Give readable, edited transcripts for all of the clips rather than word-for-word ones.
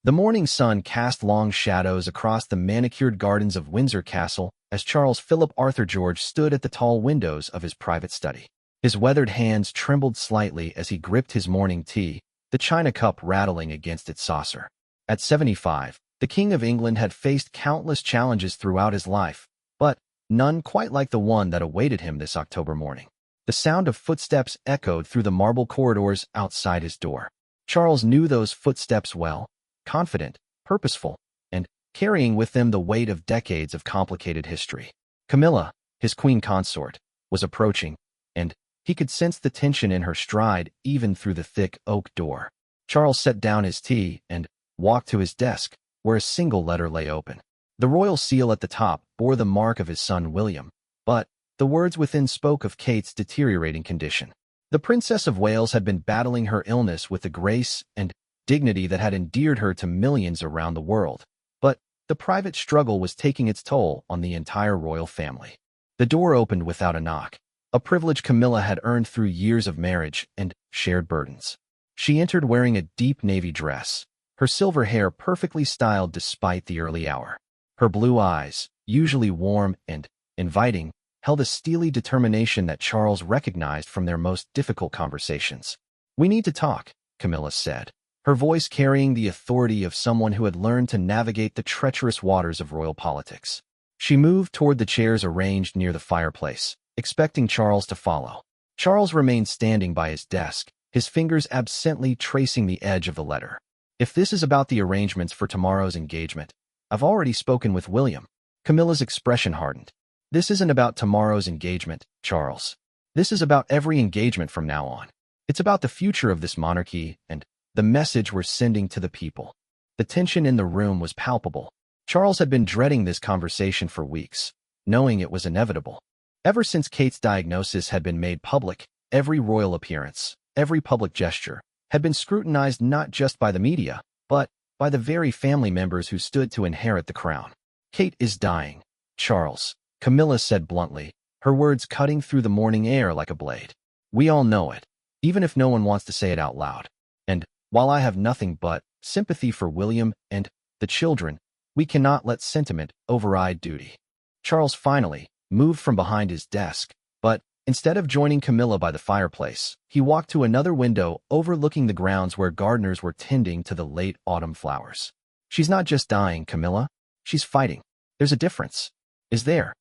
The morning sun cast long shadows across the manicured gardens of Windsor Castle as Charles Philip Arthur George stood at the tall windows of his private study. His weathered hands trembled slightly as he gripped his morning tea, the china cup rattling against its saucer. At 75, the King of England had faced countless challenges throughout his life, but none quite like the one that awaited him this October morning. The sound of footsteps echoed through the marble corridors outside his door. Charles knew those footsteps well, confident, purposeful, and carrying with them the weight of decades of complicated history. Camilla, his queen consort, was approaching, and he could sense the tension in her stride even through the thick oak door. Charles set down his tea and walked to his desk, where a single letter lay open. The royal seal at the top bore the mark of his son William, but the words within spoke of Kate's deteriorating condition. The Princess of Wales had been battling her illness with the grace and dignity that had endeared her to millions around the world, but the private struggle was taking its toll on the entire royal family. The door opened without a knock, a privilege Camilla had earned through years of marriage and shared burdens. She entered wearing a deep navy dress, her silver hair perfectly styled despite the early hour. Her blue eyes, usually warm and inviting, held a steely determination that Charles recognized from their most difficult conversations. "We need to talk," Camilla said, her voice carrying the authority of someone who had learned to navigate the treacherous waters of royal politics. She moved toward the chairs arranged near the fireplace, expecting Charles to follow. Charles remained standing by his desk, his fingers absently tracing the edge of the letter. "If this is about the arrangements for tomorrow's engagement, I've already spoken with William." Camilla's expression hardened. "This isn't about tomorrow's engagement, Charles. This is about every engagement from now on. It's about the future of this monarchy and the message we're sending to the people." The tension in the room was palpable. Charles had been dreading this conversation for weeks, knowing it was inevitable. Ever since Kate's diagnosis had been made public, every royal appearance, every public gesture, had been scrutinized not just by the media, but by the very family members who stood to inherit the crown. "Kate is dying, Charles," Camilla said bluntly, her words cutting through the morning air like a blade. "We all know it, even if no one wants to say it out loud. And while I have nothing but sympathy for William and the children, we cannot let sentiment override duty." Charles finally moved from behind his desk, but instead of joining Camilla by the fireplace, he walked to another window overlooking the grounds where gardeners were tending to the late autumn flowers. "She's not just dying, Camilla. She's fighting. There's a difference." "Is there?"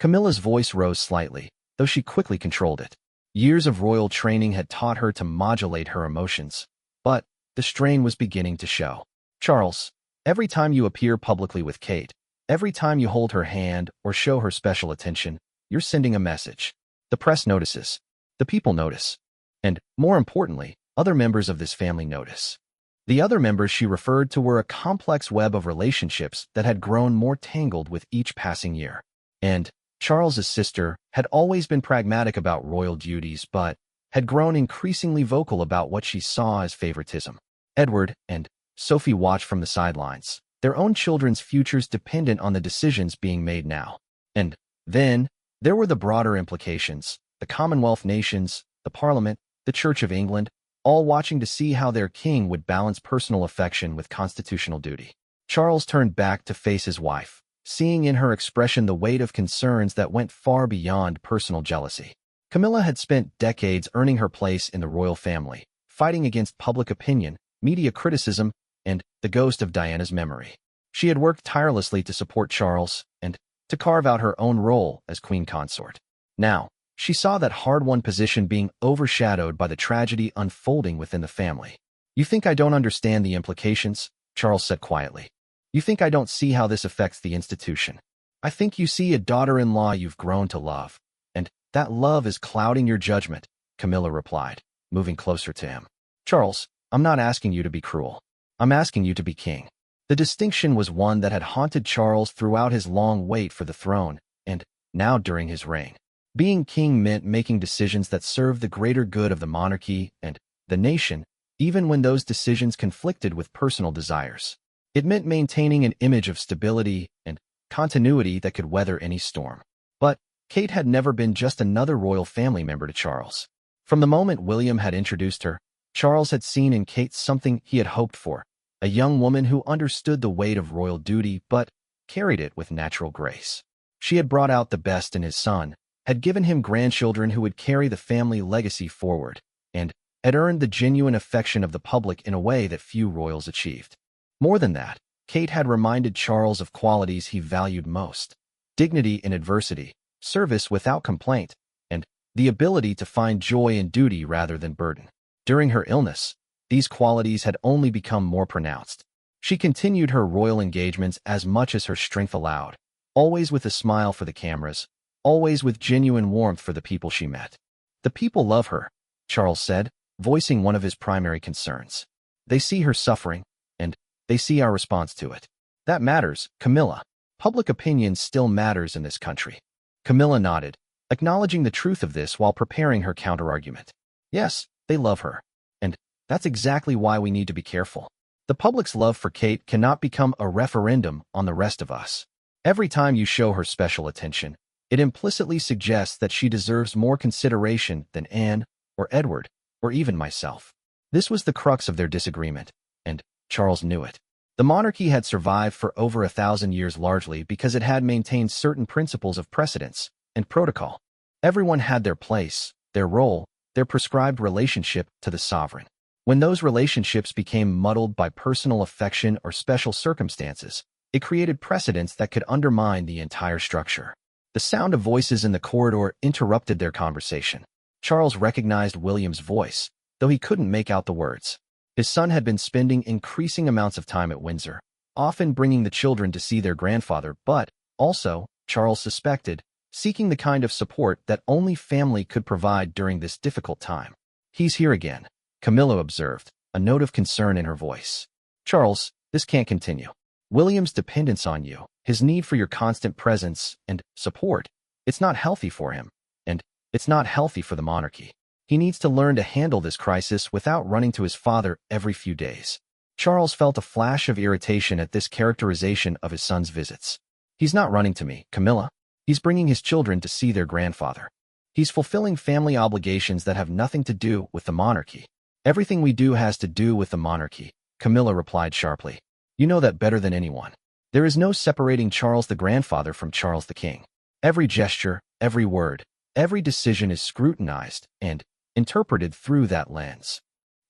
Camilla's voice rose slightly, though she quickly controlled it. Years of royal training had taught her to modulate her emotions, but the strain was beginning to show. "Charles, every time you appear publicly with Kate, every time you hold her hand or show her special attention, you're sending a message. The press notices. The people notice. And, more importantly, other members of this family notice." The other members she referred to were a complex web of relationships that had grown more tangled with each passing year. And Charles's sister had always been pragmatic about royal duties, but had grown increasingly vocal about what she saw as favoritism. Edward and Sophie watched from the sidelines, their own children's futures dependent on the decisions being made now. And then there were the broader implications, the Commonwealth nations, the Parliament, the Church of England, all watching to see how their king would balance personal affection with constitutional duty. Charles turned back to face his wife, seeing in her expression the weight of concerns that went far beyond personal jealousy. Camilla had spent decades earning her place in the royal family, fighting against public opinion, media criticism, and the ghost of Diana's memory. She had worked tirelessly to support Charles and to carve out her own role as queen consort. Now, she saw that hard-won position being overshadowed by the tragedy unfolding within the family. "You think I don't understand the implications?" Charles said quietly. "You think I don't see how this affects the institution? I think you see a daughter-in-law you've grown to love, and that love is clouding your judgment," Camilla replied, moving closer to him. "Charles, I'm not asking you to be cruel. I'm asking you to be king." The distinction was one that had haunted Charles throughout his long wait for the throne, and now during his reign. Being king meant making decisions that served the greater good of the monarchy and the nation, even when those decisions conflicted with personal desires. It meant maintaining an image of stability and continuity that could weather any storm. But Kate had never been just another royal family member to Charles. From the moment William had introduced her, Charles had seen in Kate something he had hoped for, a young woman who understood the weight of royal duty but carried it with natural grace. She had brought out the best in his son, had given him grandchildren who would carry the family legacy forward, and had earned the genuine affection of the public in a way that few royals achieved. More than that, Kate had reminded Charles of qualities he valued most: dignity in adversity, service without complaint, and the ability to find joy in duty rather than burden. During her illness, these qualities had only become more pronounced. She continued her royal engagements as much as her strength allowed, always with a smile for the cameras, always with genuine warmth for the people she met. "The people love her," Charles said, voicing one of his primary concerns. "They see her suffering, and they see our response to it. That matters, Camilla. Public opinion still matters in this country." Camilla nodded, acknowledging the truth of this while preparing her counterargument. "Yes, they love her. And that's exactly why we need to be careful. The public's love for Kate cannot become a referendum on the rest of us. Every time you show her special attention, it implicitly suggests that she deserves more consideration than Anne, or Edward, or even myself." This was the crux of their disagreement, and Charles knew it. The monarchy had survived for over 1,000 years largely because it had maintained certain principles of precedence and protocol. Everyone had their place, their role, their prescribed relationship to the sovereign. When those relationships became muddled by personal affection or special circumstances, it created precedents that could undermine the entire structure. The sound of voices in the corridor interrupted their conversation. Charles recognized William's voice, though he couldn't make out the words. His son had been spending increasing amounts of time at Windsor, often bringing the children to see their grandfather, but also, Charles suspected, seeking the kind of support that only family could provide during this difficult time. "He's here again," Camilla observed, a note of concern in her voice. "Charles, this can't continue. William's dependence on you, his need for your constant presence and support, it's not healthy for him, and it's not healthy for the monarchy. He needs to learn to handle this crisis without running to his father every few days." Charles felt a flash of irritation at this characterization of his son's visits. "He's not running to me, Camilla. He's bringing his children to see their grandfather. He's fulfilling family obligations that have nothing to do with the monarchy." "Everything we do has to do with the monarchy," Camilla replied sharply. "You know that better than anyone. There is no separating Charles the grandfather from Charles the king. Every gesture, every word, every decision is scrutinized and interpreted through that lens."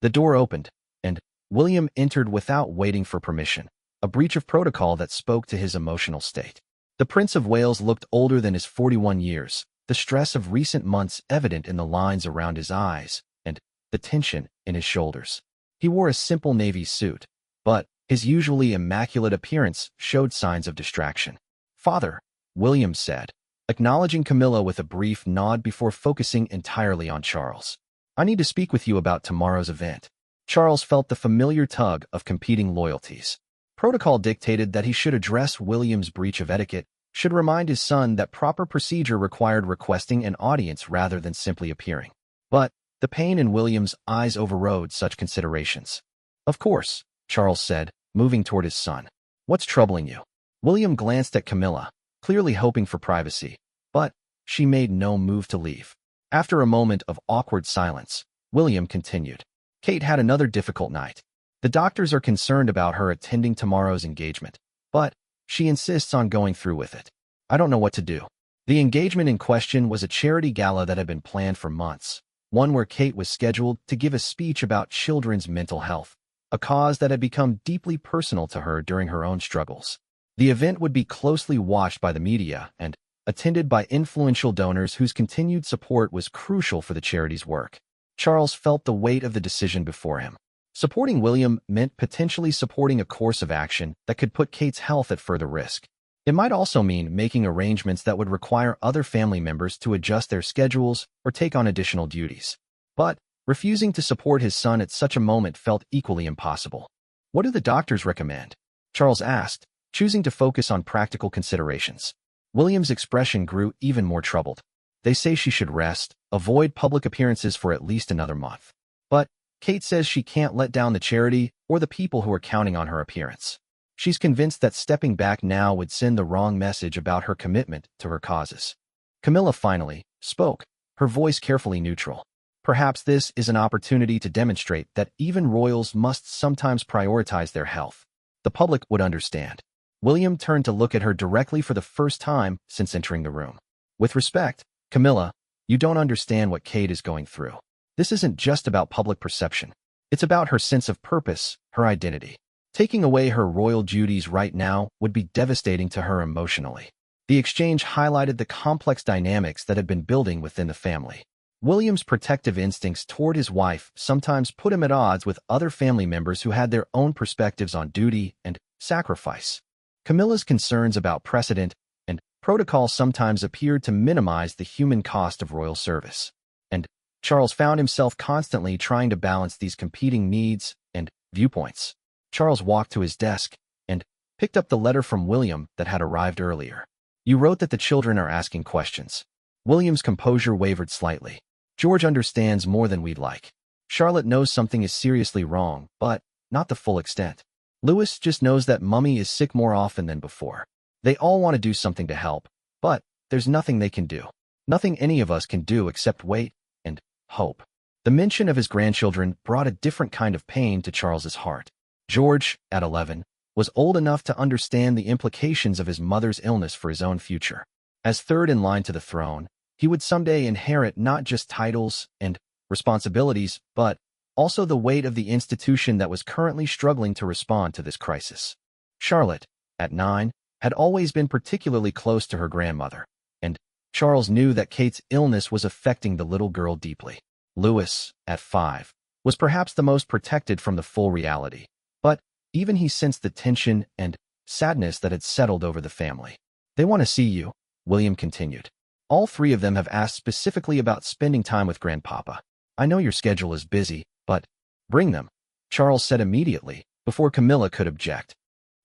The door opened, and William entered without waiting for permission, a breach of protocol that spoke to his emotional state. The Prince of Wales looked older than his 41 years, the stress of recent months evident in the lines around his eyes and the tension in his shoulders. He wore a simple navy suit, but his usually immaculate appearance showed signs of distraction. "Father," William said, acknowledging Camilla with a brief nod before focusing entirely on Charles. "I need to speak with you about tomorrow's event." Charles felt the familiar tug of competing loyalties. Protocol dictated that he should address William's breach of etiquette, should remind his son that proper procedure required requesting an audience rather than simply appearing. But the pain in William's eyes overrode such considerations. "Of course," Charles said, moving toward his son. "What's troubling you?" William glanced at Camilla, clearly hoping for privacy, but she made no move to leave. After a moment of awkward silence, William continued. "Kate had another difficult night. The doctors are concerned about her attending tomorrow's engagement, but she insists on going through with it. I don't know what to do." The engagement in question was a charity gala that had been planned for months, one where Kate was scheduled to give a speech about children's mental health, a cause that had become deeply personal to her during her own struggles. The event would be closely watched by the media and attended by influential donors whose continued support was crucial for the charity's work. Charles felt the weight of the decision before him. Supporting William meant potentially supporting a course of action that could put Kate's health at further risk. It might also mean making arrangements that would require other family members to adjust their schedules or take on additional duties. But refusing to support his son at such a moment felt equally impossible. "What do the doctors recommend?" Charles asked, choosing to focus on practical considerations. William's expression grew even more troubled. "They say she should rest, avoid public appearances for at least another month. But Kate says she can't let down the charity or the people who are counting on her appearance. She's convinced that stepping back now would send the wrong message about her commitment to her causes." Camilla finally spoke, her voice carefully neutral. Perhaps this is an opportunity to demonstrate that even royals must sometimes prioritize their health. The public would understand. William turned to look at her directly for the first time since entering the room. With respect, Camilla, you don't understand what Kate is going through. This isn't just about public perception. It's about her sense of purpose, her identity. Taking away her royal duties right now would be devastating to her emotionally. The exchange highlighted the complex dynamics that had been building within the family. William's protective instincts toward his wife sometimes put him at odds with other family members who had their own perspectives on duty and sacrifice. Camilla's concerns about precedent and protocol sometimes appeared to minimize the human cost of royal service. And Charles found himself constantly trying to balance these competing needs and viewpoints. Charles walked to his desk and picked up the letter from William that had arrived earlier. You wrote that the children are asking questions. William's composure wavered slightly. George understands more than we'd like. Charlotte knows something is seriously wrong, but not the full extent. Louis just knows that Mummy is sick more often than before. They all want to do something to help, but there's nothing they can do. Nothing any of us can do except wait and hope. The mention of his grandchildren brought a different kind of pain to Charles's heart. George, at 11, was old enough to understand the implications of his mother's illness for his own future. As third in line to the throne, he would someday inherit not just titles and responsibilities, but also the weight of the institution that was currently struggling to respond to this crisis. Charlotte, at 9, had always been particularly close to her grandmother, and Charles knew that Kate's illness was affecting the little girl deeply. Louis, at 5, was perhaps the most protected from the full reality, but even he sensed the tension and sadness that had settled over the family. They want to see you, William continued. All three of them have asked specifically about spending time with Grandpapa. I know your schedule is busy, but bring them, Charles said immediately, before Camilla could object.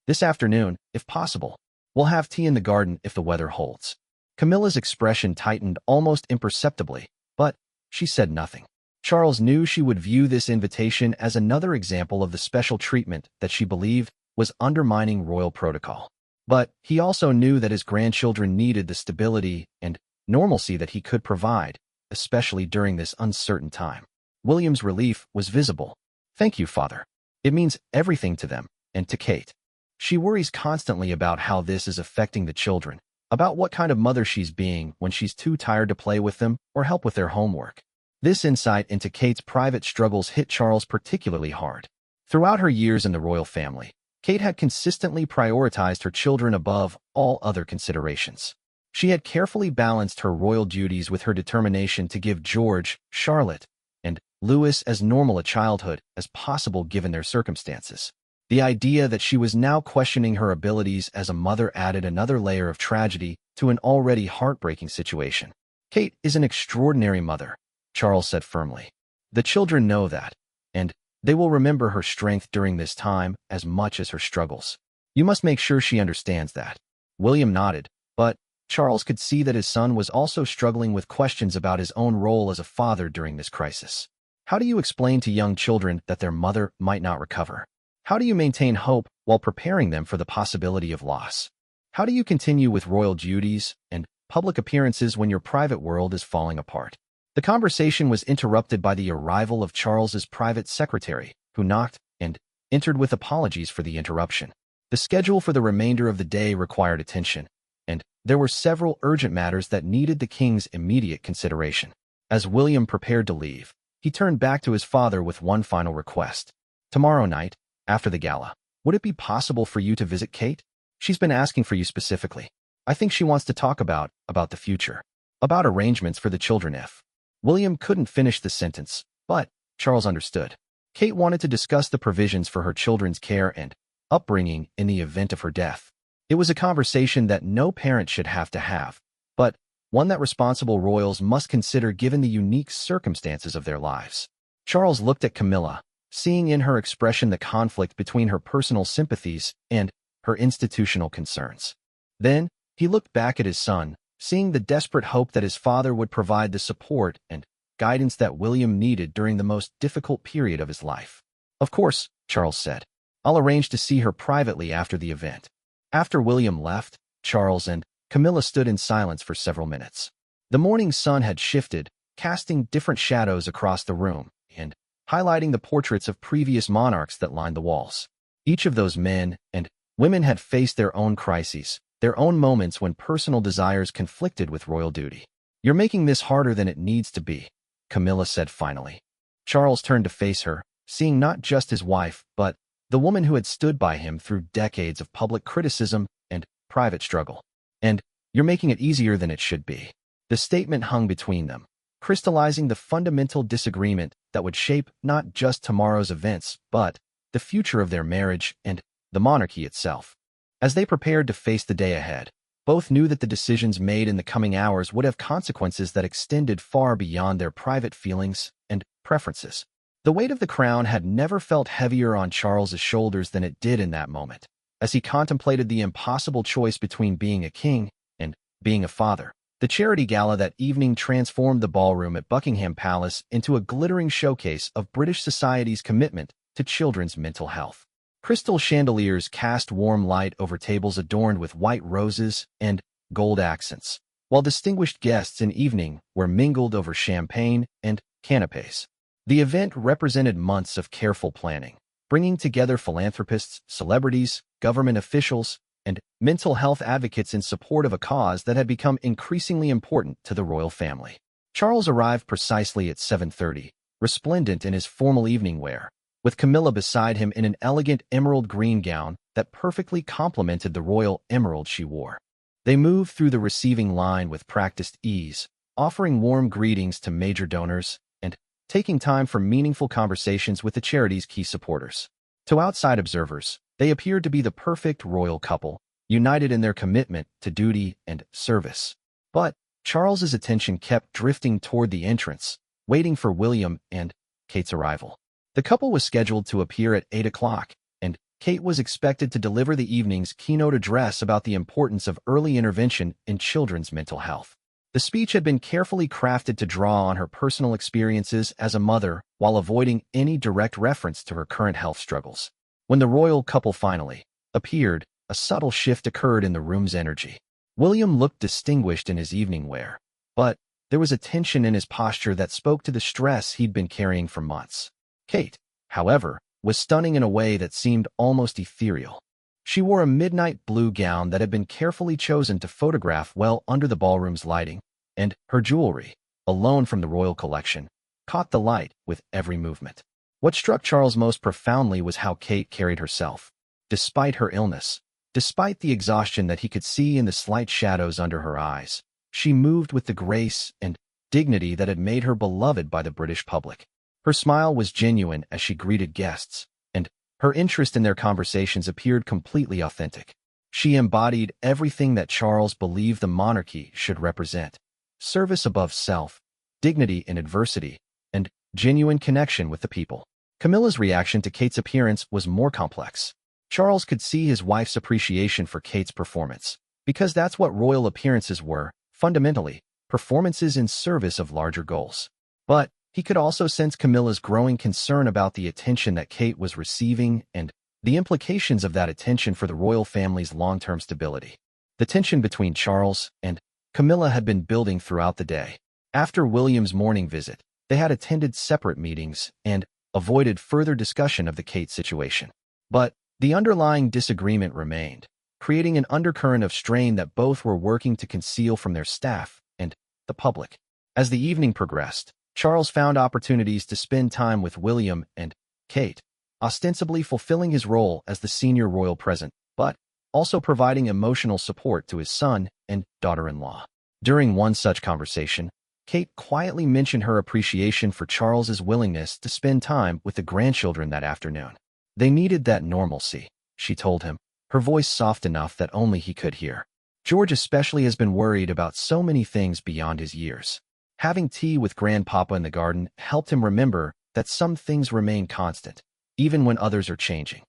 This afternoon, if possible. We'll have tea in the garden if the weather holds. Camilla's expression tightened almost imperceptibly, but she said nothing. Charles knew she would view this invitation as another example of the special treatment that she believed was undermining royal protocol. But he also knew that his grandchildren needed the stability and normalcy that he could provide, especially during this uncertain time. William's relief was visible. Thank you, Father. It means everything to them, and to Kate. She worries constantly about how this is affecting the children, about what kind of mother she's being when she's too tired to play with them or help with their homework. This insight into Kate's private struggles hit Charles particularly hard. Throughout her years in the royal family, Kate had consistently prioritized her children above all other considerations. She had carefully balanced her royal duties with her determination to give George, Charlotte, and Louis as normal a childhood as possible given their circumstances. The idea that she was now questioning her abilities as a mother added another layer of tragedy to an already heartbreaking situation. Kate is an extraordinary mother, Charles said firmly. The children know that, and they will remember her strength during this time as much as her struggles. You must make sure she understands that. William nodded, but Charles could see that his son was also struggling with questions about his own role as a father during this crisis. How do you explain to young children that their mother might not recover? How do you maintain hope while preparing them for the possibility of loss? How do you continue with royal duties and public appearances when your private world is falling apart? The conversation was interrupted by the arrival of Charles's private secretary, who knocked and entered with apologies for the interruption. The schedule for the remainder of the day required attention, and there were several urgent matters that needed the king's immediate consideration. As William prepared to leave, he turned back to his father with one final request. Tomorrow night, after the gala, would it be possible for you to visit Kate? She's been asking for you specifically. I think she wants to talk about the future, about arrangements for the children if. William couldn't finish the sentence, but Charles understood. Kate wanted to discuss the provisions for her children's care and upbringing in the event of her death. It was a conversation that no parent should have to have, but one that responsible royals must consider given the unique circumstances of their lives. Charles looked at Camilla, seeing in her expression the conflict between her personal sympathies and her institutional concerns. Then, he looked back at his son, seeing the desperate hope that his father would provide the support and guidance that William needed during the most difficult period of his life. Of course, Charles said. I'll arrange to see her privately after the event. After William left, Charles and Camilla stood in silence for several minutes. The morning sun had shifted, casting different shadows across the room and highlighting the portraits of previous monarchs that lined the walls. Each of those men and women had faced their own crises, their own moments when personal desires conflicted with royal duty. "You're making this harder than it needs to be," Camilla said finally. Charles turned to face her, seeing not just his wife, but the woman who had stood by him through decades of public criticism and private struggle. "And you're making it easier than it should be." The statement hung between them, crystallizing the fundamental disagreement that would shape not just tomorrow's events, but the future of their marriage and the monarchy itself. As they prepared to face the day ahead, both knew that the decisions made in the coming hours would have consequences that extended far beyond their private feelings and preferences. The weight of the crown had never felt heavier on Charles's shoulders than it did in that moment, as he contemplated the impossible choice between being a king and being a father. The charity gala that evening transformed the ballroom at Buckingham Palace into a glittering showcase of British society's commitment to children's mental health. Crystal chandeliers cast warm light over tables adorned with white roses and gold accents, while distinguished guests in evening were mingled over champagne and canapes. The event represented months of careful planning, bringing together philanthropists, celebrities, government officials, and mental health advocates in support of a cause that had become increasingly important to the royal family. Charles arrived precisely at 7:30, resplendent in his formal evening wear, with Camilla beside him in an elegant emerald green gown that perfectly complemented the royal emerald she wore. They moved through the receiving line with practiced ease, offering warm greetings to major donors and taking time for meaningful conversations with the charity's key supporters. To outside observers, they appeared to be the perfect royal couple, united in their commitment to duty and service. But Charles's attention kept drifting toward the entrance, waiting for William and Kate's arrival. The couple was scheduled to appear at 8 o'clock, and Kate was expected to deliver the evening's keynote address about the importance of early intervention in children's mental health. The speech had been carefully crafted to draw on her personal experiences as a mother while avoiding any direct reference to her current health struggles. When the royal couple finally appeared, a subtle shift occurred in the room's energy. William looked distinguished in his evening wear, but there was a tension in his posture that spoke to the stress he'd been carrying for months. Kate, however, was stunning in a way that seemed almost ethereal. She wore a midnight blue gown that had been carefully chosen to photograph well under the ballroom's lighting, and her jewelry, a loan from the royal collection, caught the light with every movement. What struck Charles most profoundly was how Kate carried herself. Despite her illness, despite the exhaustion that he could see in the slight shadows under her eyes, she moved with the grace and dignity that had made her beloved by the British public. Her smile was genuine as she greeted guests, and her interest in their conversations appeared completely authentic. She embodied everything that Charles believed the monarchy should represent: service above self, dignity in adversity, and genuine connection with the people. Camilla's reaction to Kate's appearance was more complex. Charles could see his wife's appreciation for Kate's performance, because that's what royal appearances were, fundamentally, performances in service of larger goals. But he could also sense Camilla's growing concern about the attention that Kate was receiving and the implications of that attention for the royal family's long-term stability. The tension between Charles and Camilla had been building throughout the day. After William's morning visit, they had attended separate meetings and avoided further discussion of the Kate situation. But the underlying disagreement remained, creating an undercurrent of strain that both were working to conceal from their staff and the public. As the evening progressed, Charles found opportunities to spend time with William and Kate, ostensibly fulfilling his role as the senior royal present, but also providing emotional support to his son and daughter-in-law. During one such conversation, Kate quietly mentioned her appreciation for Charles's willingness to spend time with the grandchildren that afternoon. They needed that normalcy, she told him, her voice soft enough that only he could hear. George especially has been worried about so many things beyond his years. Having tea with Grandpapa in the garden helped him remember that some things remain constant, even when others are changing.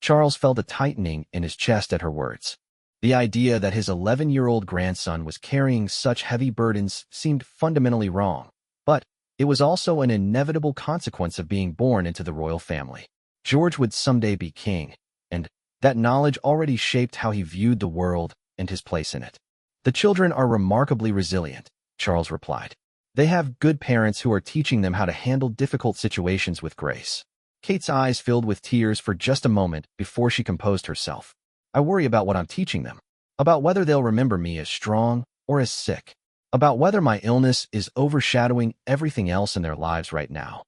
Charles felt a tightening in his chest at her words. The idea that his 11-year-old grandson was carrying such heavy burdens seemed fundamentally wrong, but it was also an inevitable consequence of being born into the royal family. George would someday be king, and that knowledge already shaped how he viewed the world and his place in it. "The children are remarkably resilient," Charles replied. They have good parents who are teaching them how to handle difficult situations with grace. Kate's eyes filled with tears for just a moment before she composed herself. I worry about what I'm teaching them. About whether they'll remember me as strong or as sick. About whether my illness is overshadowing everything else in their lives right now.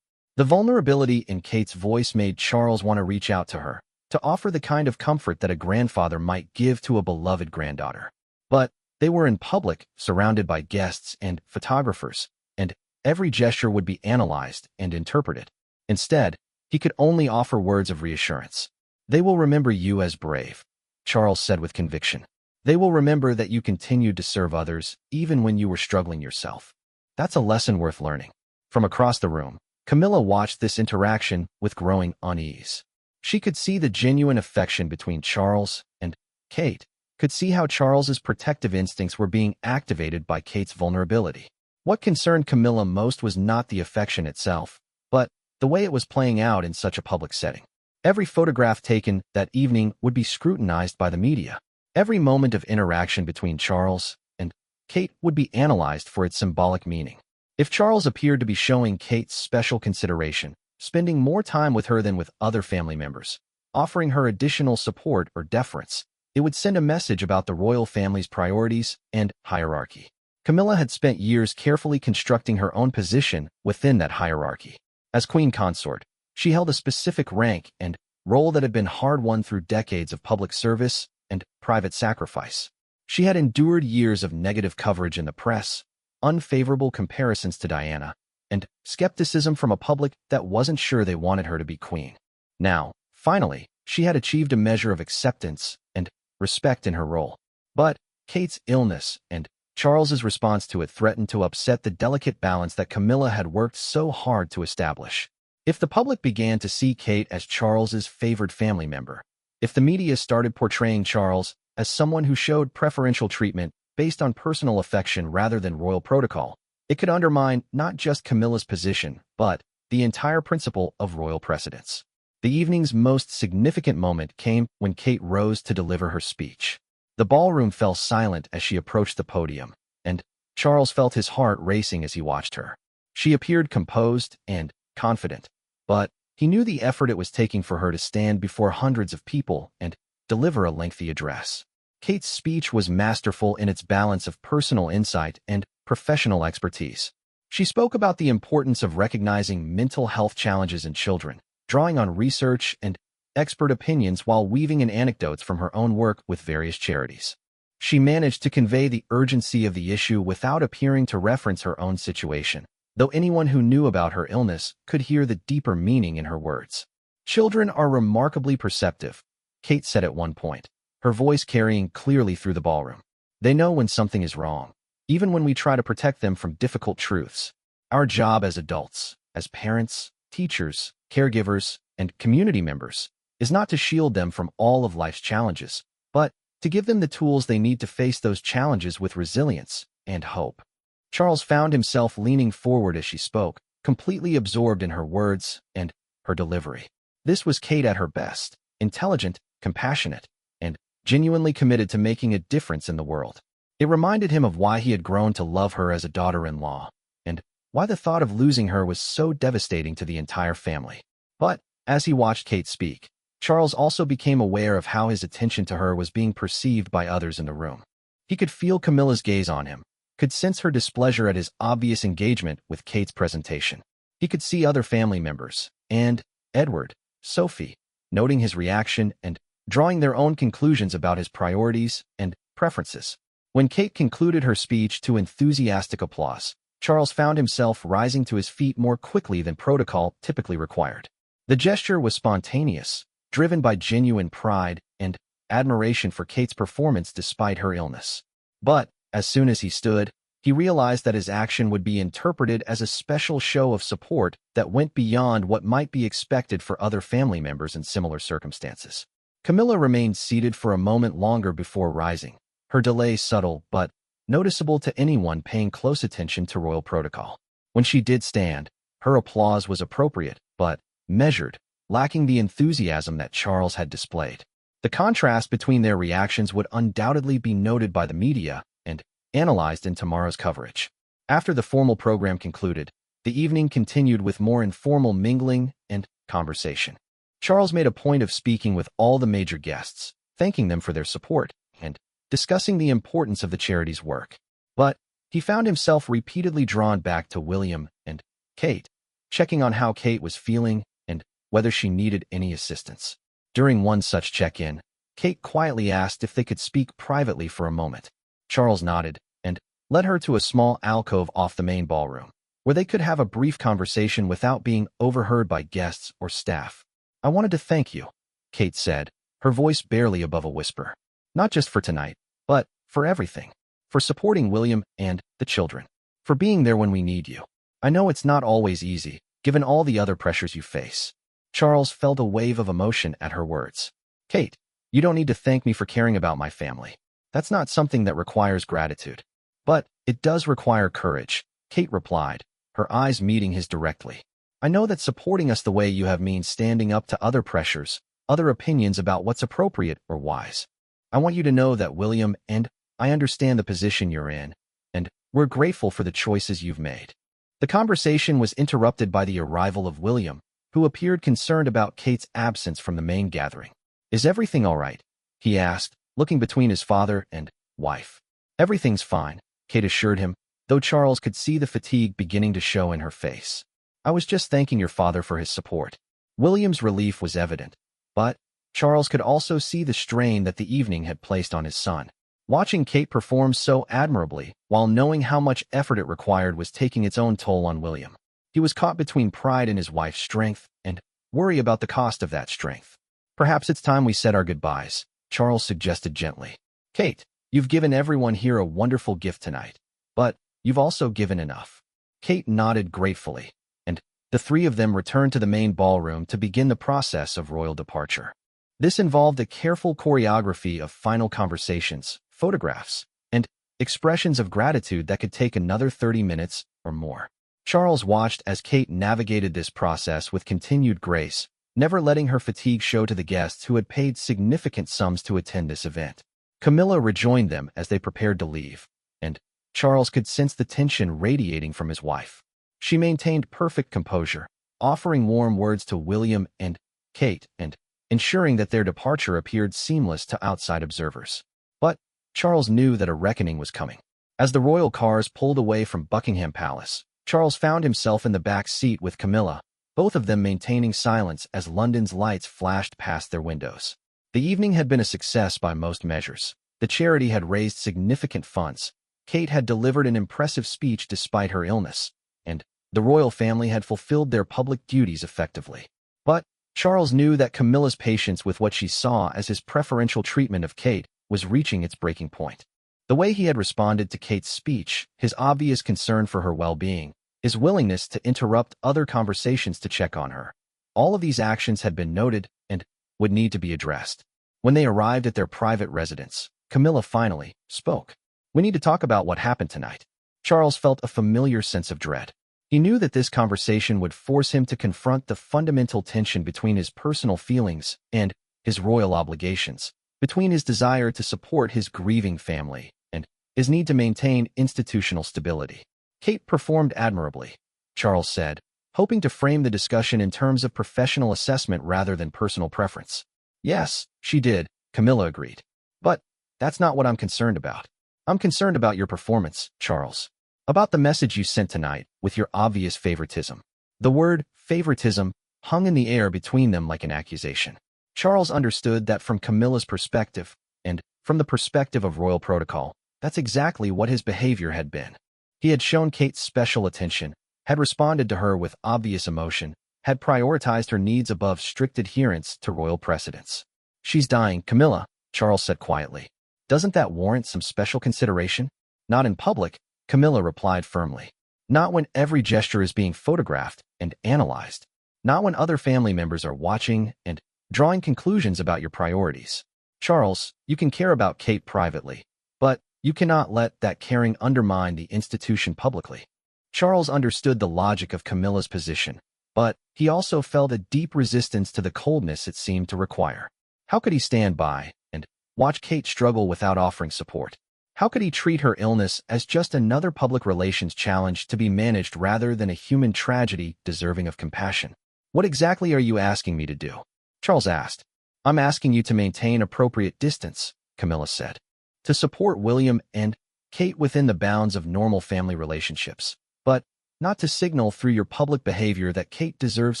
The vulnerability in Kate's voice made Charles want to reach out to her, to offer the kind of comfort that a grandfather might give to a beloved granddaughter. But they were in public, surrounded by guests and photographers, and every gesture would be analyzed and interpreted. Instead, he could only offer words of reassurance. They will remember you as brave, Charles said with conviction. They will remember that you continued to serve others even when you were struggling yourself. That's a lesson worth learning. From across the room, Camilla watched this interaction with growing unease. She could see the genuine affection between Charles and Kate, could see how Charles's protective instincts were being activated by Kate's vulnerability. What concerned Camilla most was not the affection itself, but the way it was playing out in such a public setting. Every photograph taken that evening would be scrutinized by the media. Every moment of interaction between Charles and Kate would be analyzed for its symbolic meaning. If Charles appeared to be showing Kate's special consideration, spending more time with her than with other family members, offering her additional support or deference, it would send a message about the royal family's priorities and hierarchy. Camilla had spent years carefully constructing her own position within that hierarchy. As queen consort, she held a specific rank and role that had been hard-won through decades of public service and private sacrifice. She had endured years of negative coverage in the press, unfavorable comparisons to Diana, and skepticism from a public that wasn't sure they wanted her to be queen. Now, finally, she had achieved a measure of acceptance and respect in her role. But Kate's illness and Charles's response to it threatened to upset the delicate balance that Camilla had worked so hard to establish. If the public began to see Kate as Charles's favored family member, if the media started portraying Charles as someone who showed preferential treatment based on personal affection rather than royal protocol, it could undermine not just Camilla's position, but the entire principle of royal precedence. The evening's most significant moment came when Kate rose to deliver her speech. The ballroom fell silent as she approached the podium, and Charles felt his heart racing as he watched her. She appeared composed and confident, but he knew the effort it was taking for her to stand before hundreds of people and deliver a lengthy address. Kate's speech was masterful in its balance of personal insight and professional expertise. She spoke about the importance of recognizing mental health challenges in children, drawing on research and expert opinions while weaving in anecdotes from her own work with various charities. She managed to convey the urgency of the issue without appearing to reference her own situation, though anyone who knew about her illness could hear the deeper meaning in her words. Children are remarkably perceptive, Kate said at one point, her voice carrying clearly through the ballroom. They know when something is wrong, even when we try to protect them from difficult truths. Our job as adults, as parents, teachers, caregivers, and community members, is not to shield them from all of life's challenges, but to give them the tools they need to face those challenges with resilience and hope. Charles found himself leaning forward as she spoke, completely absorbed in her words and her delivery. This was Kate at her best, intelligent, compassionate, and genuinely committed to making a difference in the world. It reminded him of why he had grown to love her as a daughter-in-law, and why the thought of losing her was so devastating to the entire family. But as he watched Kate speak, Charles also became aware of how his attention to her was being perceived by others in the room. He could feel Camilla's gaze on him, could sense her displeasure at his obvious engagement with Kate's presentation. He could see other family members, and Edward, Sophie, noting his reaction and drawing their own conclusions about his priorities and preferences. When Kate concluded her speech to enthusiastic applause, Charles found himself rising to his feet more quickly than protocol typically required. The gesture was spontaneous, driven by genuine pride and admiration for Kate's performance despite her illness. But as soon as he stood, he realized that his action would be interpreted as a special show of support that went beyond what might be expected for other family members in similar circumstances. Camilla remained seated for a moment longer before rising, her delay subtle but noticeable to anyone paying close attention to royal protocol. When she did stand, her applause was appropriate but measured, lacking the enthusiasm that Charles had displayed. The contrast between their reactions would undoubtedly be noted by the media and analyzed in tomorrow's coverage. After the formal program concluded, the evening continued with more informal mingling and conversation. Charles made a point of speaking with all the major guests, thanking them for their support, and discussing the importance of the charity's work. But he found himself repeatedly drawn back to William and Kate, checking on how Kate was feeling and whether she needed any assistance. During one such check-in, Kate quietly asked if they could speak privately for a moment. Charles nodded and led her to a small alcove off the main ballroom, where they could have a brief conversation without being overheard by guests or staff. "I wanted to thank you," Kate said, her voice barely above a whisper. "Not just for tonight, but for everything. For supporting William and the children. For being there when we need you. I know it's not always easy, given all the other pressures you face." Charles felt a wave of emotion at her words. "Kate, you don't need to thank me for caring about my family. That's not something that requires gratitude. But it does require courage," Kate replied, her eyes meeting his directly. "I know that supporting us the way you have means standing up to other pressures, other opinions about what's appropriate or wise. I want you to know that William and I understand the position you're in, and we're grateful for the choices you've made." The conversation was interrupted by the arrival of William, who appeared concerned about Kate's absence from the main gathering. "Is everything all right?" he asked, looking between his father and wife. "Everything's fine," Kate assured him, though Charles could see the fatigue beginning to show in her face. "I was just thanking your father for his support." William's relief was evident, but Charles could also see the strain that the evening had placed on his son. Watching Kate perform so admirably, while knowing how much effort it required, was taking its own toll on William. He was caught between pride in his wife's strength and worry about the cost of that strength. "Perhaps it's time we said our goodbyes," Charles suggested gently. "Kate, you've given everyone here a wonderful gift tonight, but you've also given enough." Kate nodded gratefully, and the three of them returned to the main ballroom to begin the process of royal departure. This involved a careful choreography of final conversations, photographs, and expressions of gratitude that could take another 30 minutes or more. Charles watched as Kate navigated this process with continued grace, never letting her fatigue show to the guests who had paid significant sums to attend this event. Camilla rejoined them as they prepared to leave, and Charles could sense the tension radiating from his wife. She maintained perfect composure, offering warm words to William and Kate and ensuring that their departure appeared seamless to outside observers. But Charles knew that a reckoning was coming. As the royal cars pulled away from Buckingham Palace, Charles found himself in the back seat with Camilla, both of them maintaining silence as London's lights flashed past their windows. The evening had been a success by most measures. The charity had raised significant funds. Kate had delivered an impressive speech despite her illness, and the royal family had fulfilled their public duties effectively. But Charles knew that Camilla's patience with what she saw as his preferential treatment of Kate was reaching its breaking point. The way he had responded to Kate's speech, his obvious concern for her well-being, his willingness to interrupt other conversations to check on her, all of these actions had been noted and would need to be addressed. When they arrived at their private residence, Camilla finally spoke. "We need to talk about what happened tonight." Charles felt a familiar sense of dread. He knew that this conversation would force him to confront the fundamental tension between his personal feelings and his royal obligations, between his desire to support his grieving family and his need to maintain institutional stability. "Kate performed admirably," Charles said, hoping to frame the discussion in terms of professional assessment rather than personal preference. "Yes, she did," Camilla agreed. "But that's not what I'm concerned about. I'm concerned about your performance, Charles. About the message you sent tonight, with your obvious favoritism." The word favoritism hung in the air between them like an accusation. Charles understood that from Camilla's perspective, and from the perspective of royal protocol, that's exactly what his behavior had been. He had shown Kate special attention, had responded to her with obvious emotion, had prioritized her needs above strict adherence to royal precedents. "She's dying, Camilla," Charles said quietly. "Doesn't that warrant some special consideration?" "Not in public," Camilla replied firmly. "Not when every gesture is being photographed and analyzed. Not when other family members are watching and drawing conclusions about your priorities. Charles, you can care about Kate privately, but you cannot let that caring undermine the institution publicly." Charles understood the logic of Camilla's position, but he also felt a deep resistance to the coldness it seemed to require. How could he stand by and watch Kate struggle without offering support? How could he treat her illness as just another public relations challenge to be managed rather than a human tragedy deserving of compassion? What exactly are you asking me to do? Charles asked. I'm asking you to maintain appropriate distance, Camilla said, to support William and Kate within the bounds of normal family relationships, but not to signal through your public behavior that Kate deserves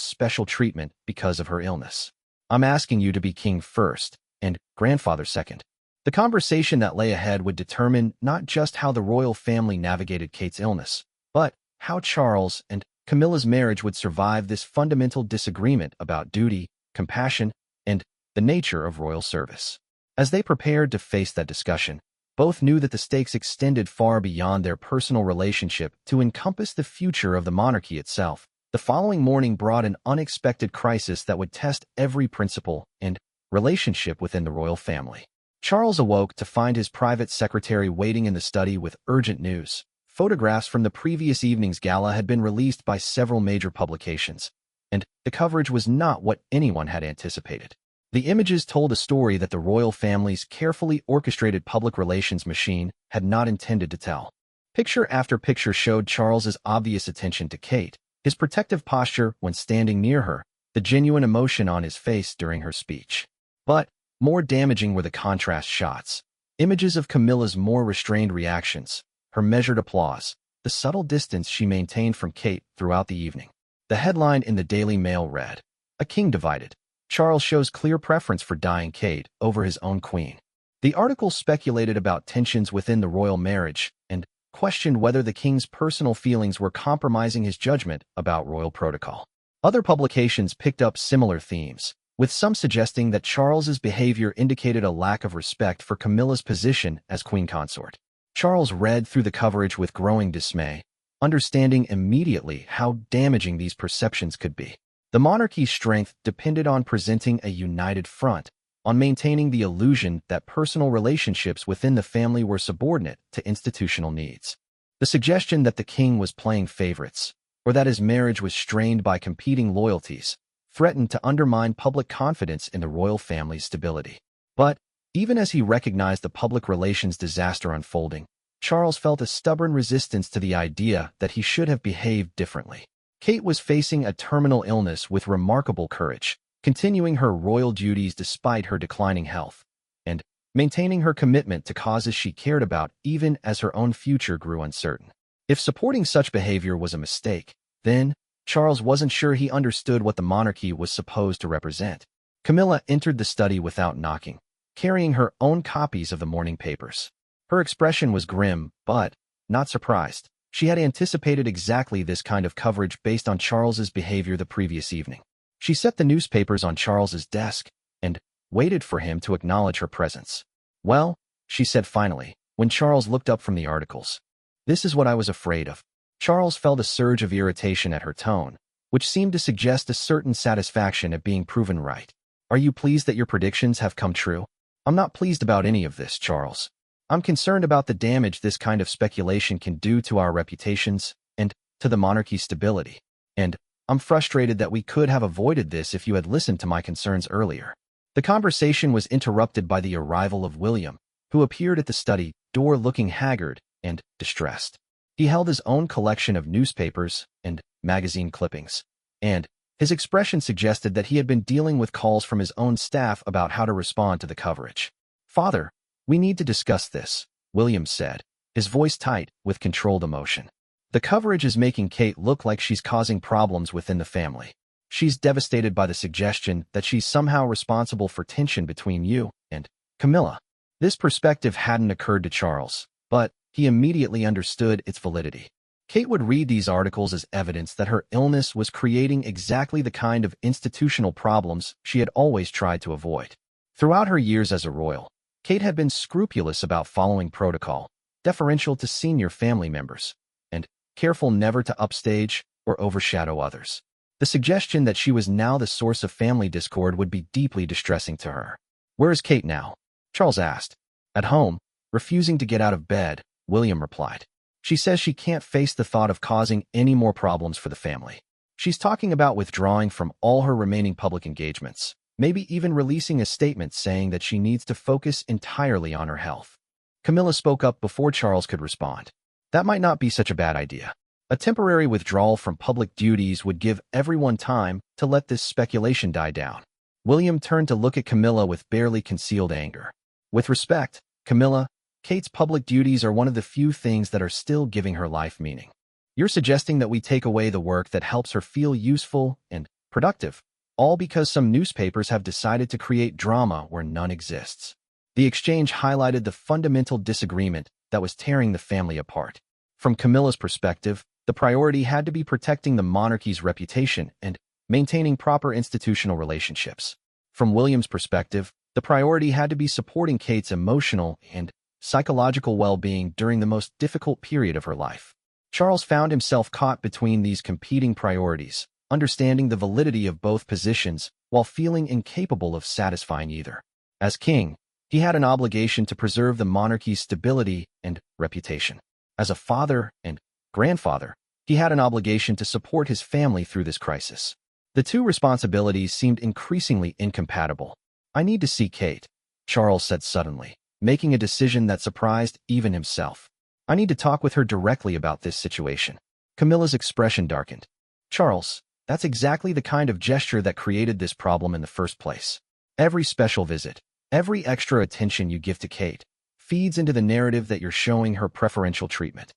special treatment because of her illness. I'm asking you to be king first and grandfather second. The conversation that lay ahead would determine not just how the royal family navigated Kate's illness, but how Charles and Camilla's marriage would survive this fundamental disagreement about duty, compassion, and the nature of royal service. As they prepared to face that discussion, both knew that the stakes extended far beyond their personal relationship to encompass the future of the monarchy itself. The following morning brought an unexpected crisis that would test every principle and relationship within the royal family. Charles awoke to find his private secretary waiting in the study with urgent news. Photographs from the previous evening's gala had been released by several major publications, and the coverage was not what anyone had anticipated. The images told a story that the royal family's carefully orchestrated public relations machine had not intended to tell. Picture after picture showed Charles's obvious attention to Kate, his protective posture when standing near her, the genuine emotion on his face during her speech. But more damaging were the contrast shots. Images of Camilla's more restrained reactions, her measured applause, the subtle distance she maintained from Kate throughout the evening. The headline in the Daily Mail read, "A king divided. Charles shows clear preference for dying Kate over his own queen." The article speculated about tensions within the royal marriage and questioned whether the king's personal feelings were compromising his judgment about royal protocol. Other publications picked up similar themes, with some suggesting that Charles's behavior indicated a lack of respect for Camilla's position as queen consort. Charles read through the coverage with growing dismay, understanding immediately how damaging these perceptions could be. The monarchy's strength depended on presenting a united front, on maintaining the illusion that personal relationships within the family were subordinate to institutional needs. The suggestion that the king was playing favorites, or that his marriage was strained by competing loyalties, threatened to undermine public confidence in the royal family's stability. But even as he recognized the public relations disaster unfolding, Charles felt a stubborn resistance to the idea that he should have behaved differently. Kate was facing a terminal illness with remarkable courage, continuing her royal duties despite her declining health, and maintaining her commitment to causes she cared about even as her own future grew uncertain. If supporting such behavior was a mistake, then Charles wasn't sure he understood what the monarchy was supposed to represent. Camilla entered the study without knocking, carrying her own copies of the morning papers. Her expression was grim, but not surprised. She had anticipated exactly this kind of coverage based on Charles's behavior the previous evening. She set the newspapers on Charles's desk and waited for him to acknowledge her presence. "Well," she said finally, when Charles looked up from the articles. "This is what I was afraid of." Charles felt a surge of irritation at her tone, which seemed to suggest a certain satisfaction at being proven right. "Are you pleased that your predictions have come true?" "I'm not pleased about any of this, Charles. I'm concerned about the damage this kind of speculation can do to our reputations and to the monarchy's stability. And I'm frustrated that we could have avoided this if you had listened to my concerns earlier." The conversation was interrupted by the arrival of William, who appeared at the study door looking haggard and distressed. He held his own collection of newspapers and magazine clippings, and his expression suggested that he had been dealing with calls from his own staff about how to respond to the coverage. "Father, we need to discuss this," William said, his voice tight with controlled emotion. "The coverage is making Kate look like she's causing problems within the family. She's devastated by the suggestion that she's somehow responsible for tension between you and Camilla." This perspective hadn't occurred to Charles, but he immediately understood its validity. Kate would read these articles as evidence that her illness was creating exactly the kind of institutional problems she had always tried to avoid. Throughout her years as a royal, Kate had been scrupulous about following protocol, deferential to senior family members, and careful never to upstage or overshadow others. The suggestion that she was now the source of family discord would be deeply distressing to her. "Where is Kate now?" Charles asked. "At home, refusing to get out of bed," William replied. "She says she can't face the thought of causing any more problems for the family. She's talking about withdrawing from all her remaining public engagements, maybe even releasing a statement saying that she needs to focus entirely on her health." Camilla spoke up before Charles could respond. That might not be such a bad idea. A temporary withdrawal from public duties would give everyone time to let this speculation die down. William turned to look at Camilla with barely concealed anger. With respect, Camilla, Kate's public duties are one of the few things that are still giving her life meaning. You're suggesting that we take away the work that helps her feel useful and productive, all because some newspapers have decided to create drama where none exists. The exchange highlighted the fundamental disagreement that was tearing the family apart. From Camilla's perspective, the priority had to be protecting the monarchy's reputation and maintaining proper institutional relationships. From William's perspective, the priority had to be supporting Kate's emotional and psychological well-being during the most difficult period of her life. Charles found himself caught between these competing priorities, understanding the validity of both positions while feeling incapable of satisfying either. As king, he had an obligation to preserve the monarchy's stability and reputation. As a father and grandfather, he had an obligation to support his family through this crisis. The two responsibilities seemed increasingly incompatible. I need to see Kate, Charles said suddenly, making a decision that surprised even himself. I need to talk with her directly about this situation. Camilla's expression darkened. Charles, that's exactly the kind of gesture that created this problem in the first place. Every special visit, every extra attention you give to Kate, feeds into the narrative that you're showing her preferential treatment.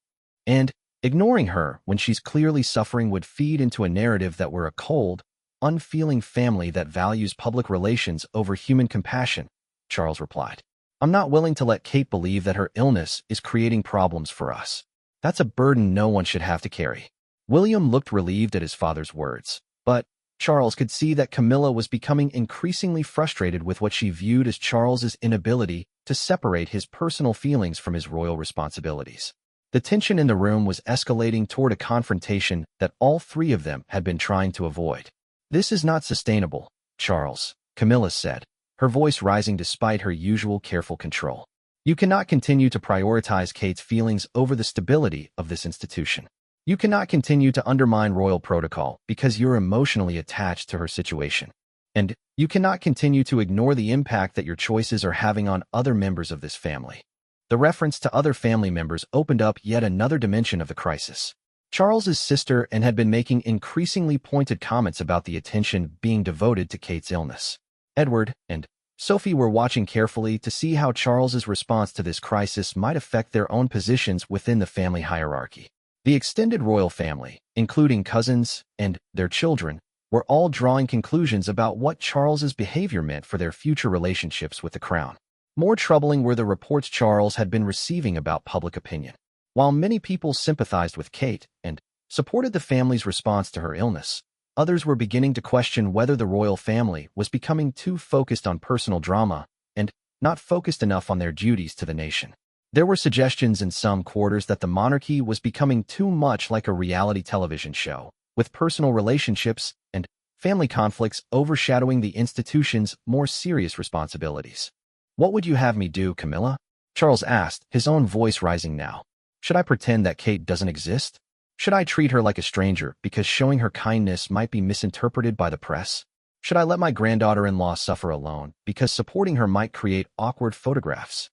And ignoring her when she's clearly suffering would feed into a narrative that we're a cold, unfeeling family that values public relations over human compassion, Charles replied. I'm not willing to let Kate believe that her illness is creating problems for us. That's a burden no one should have to carry. William looked relieved at his father's words, but Charles could see that Camilla was becoming increasingly frustrated with what she viewed as Charles's inability to separate his personal feelings from his royal responsibilities. The tension in the room was escalating toward a confrontation that all three of them had been trying to avoid. This is not sustainable, Charles, Camilla said, her voice rising despite her usual careful control. You cannot continue to prioritize Kate's feelings over the stability of this institution. You cannot continue to undermine royal protocol because you're emotionally attached to her situation. And you cannot continue to ignore the impact that your choices are having on other members of this family. The reference to other family members opened up yet another dimension of the crisis. Charles's sister and had been making increasingly pointed comments about the attention being devoted to Kate's illness. Edward and Sophie were watching carefully to see how Charles's response to this crisis might affect their own positions within the family hierarchy. The extended royal family, including cousins and their children, were all drawing conclusions about what Charles's behavior meant for their future relationships with the crown. More troubling were the reports Charles had been receiving about public opinion. While many people sympathized with Kate and supported the family's response to her illness, others were beginning to question whether the royal family was becoming too focused on personal drama and not focused enough on their duties to the nation. There were suggestions in some quarters that the monarchy was becoming too much like a reality television show, with personal relationships and family conflicts overshadowing the institution's more serious responsibilities. What would you have me do, Camilla? Charles asked, his own voice rising now. Should I pretend that Kate doesn't exist? Should I treat her like a stranger because showing her kindness might be misinterpreted by the press? Should I let my granddaughter-in-law suffer alone because supporting her might create awkward photographs?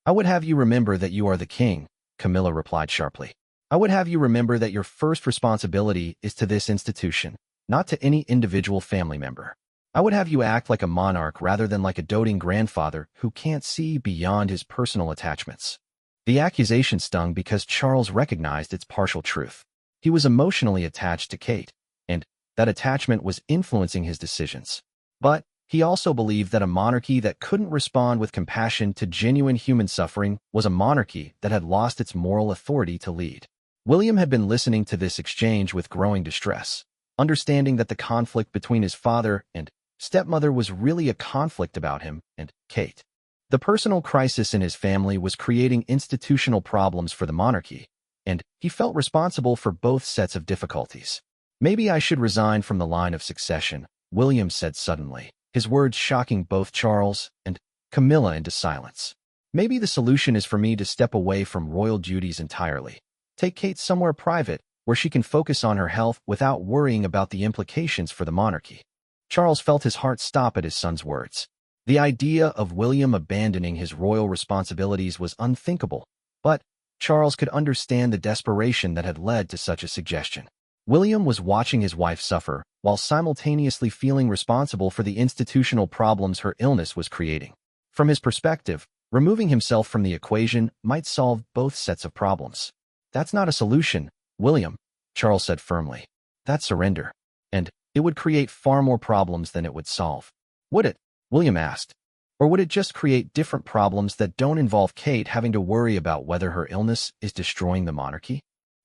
I would have you remember that you are the king, Camilla replied sharply. I would have you remember that your first responsibility is to this institution, not to any individual family member. I would have you act like a monarch rather than like a doting grandfather who can't see beyond his personal attachments. The accusation stung because Charles recognized its partial truth. He was emotionally attached to Kate, and that attachment was influencing his decisions. But he also believed that a monarchy that couldn't respond with compassion to genuine human suffering was a monarchy that had lost its moral authority to lead. William had been listening to this exchange with growing distress, understanding that the conflict between his father and stepmother was really a conflict about him and Kate. The personal crisis in his family was creating institutional problems for the monarchy, and he felt responsible for both sets of difficulties. Maybe I should resign from the line of succession, William said suddenly, his words shocking both Charles and Camilla into silence. Maybe the solution is for me to step away from royal duties entirely. Take Kate somewhere private where she can focus on her health without worrying about the implications for the monarchy. Charles felt his heart stop at his son's words. The idea of William abandoning his royal responsibilities was unthinkable, but Charles could understand the desperation that had led to such a suggestion. William was watching his wife suffer, while simultaneously feeling responsible for the institutional problems her illness was creating. From his perspective, removing himself from the equation might solve both sets of problems. "That's not a solution, William," Charles said firmly. "That's surrender. And it would create far more problems than it would solve." "Would it?" William asked. "Or would it just create different problems that don't involve Kate having to worry about whether her illness is destroying the monarchy?"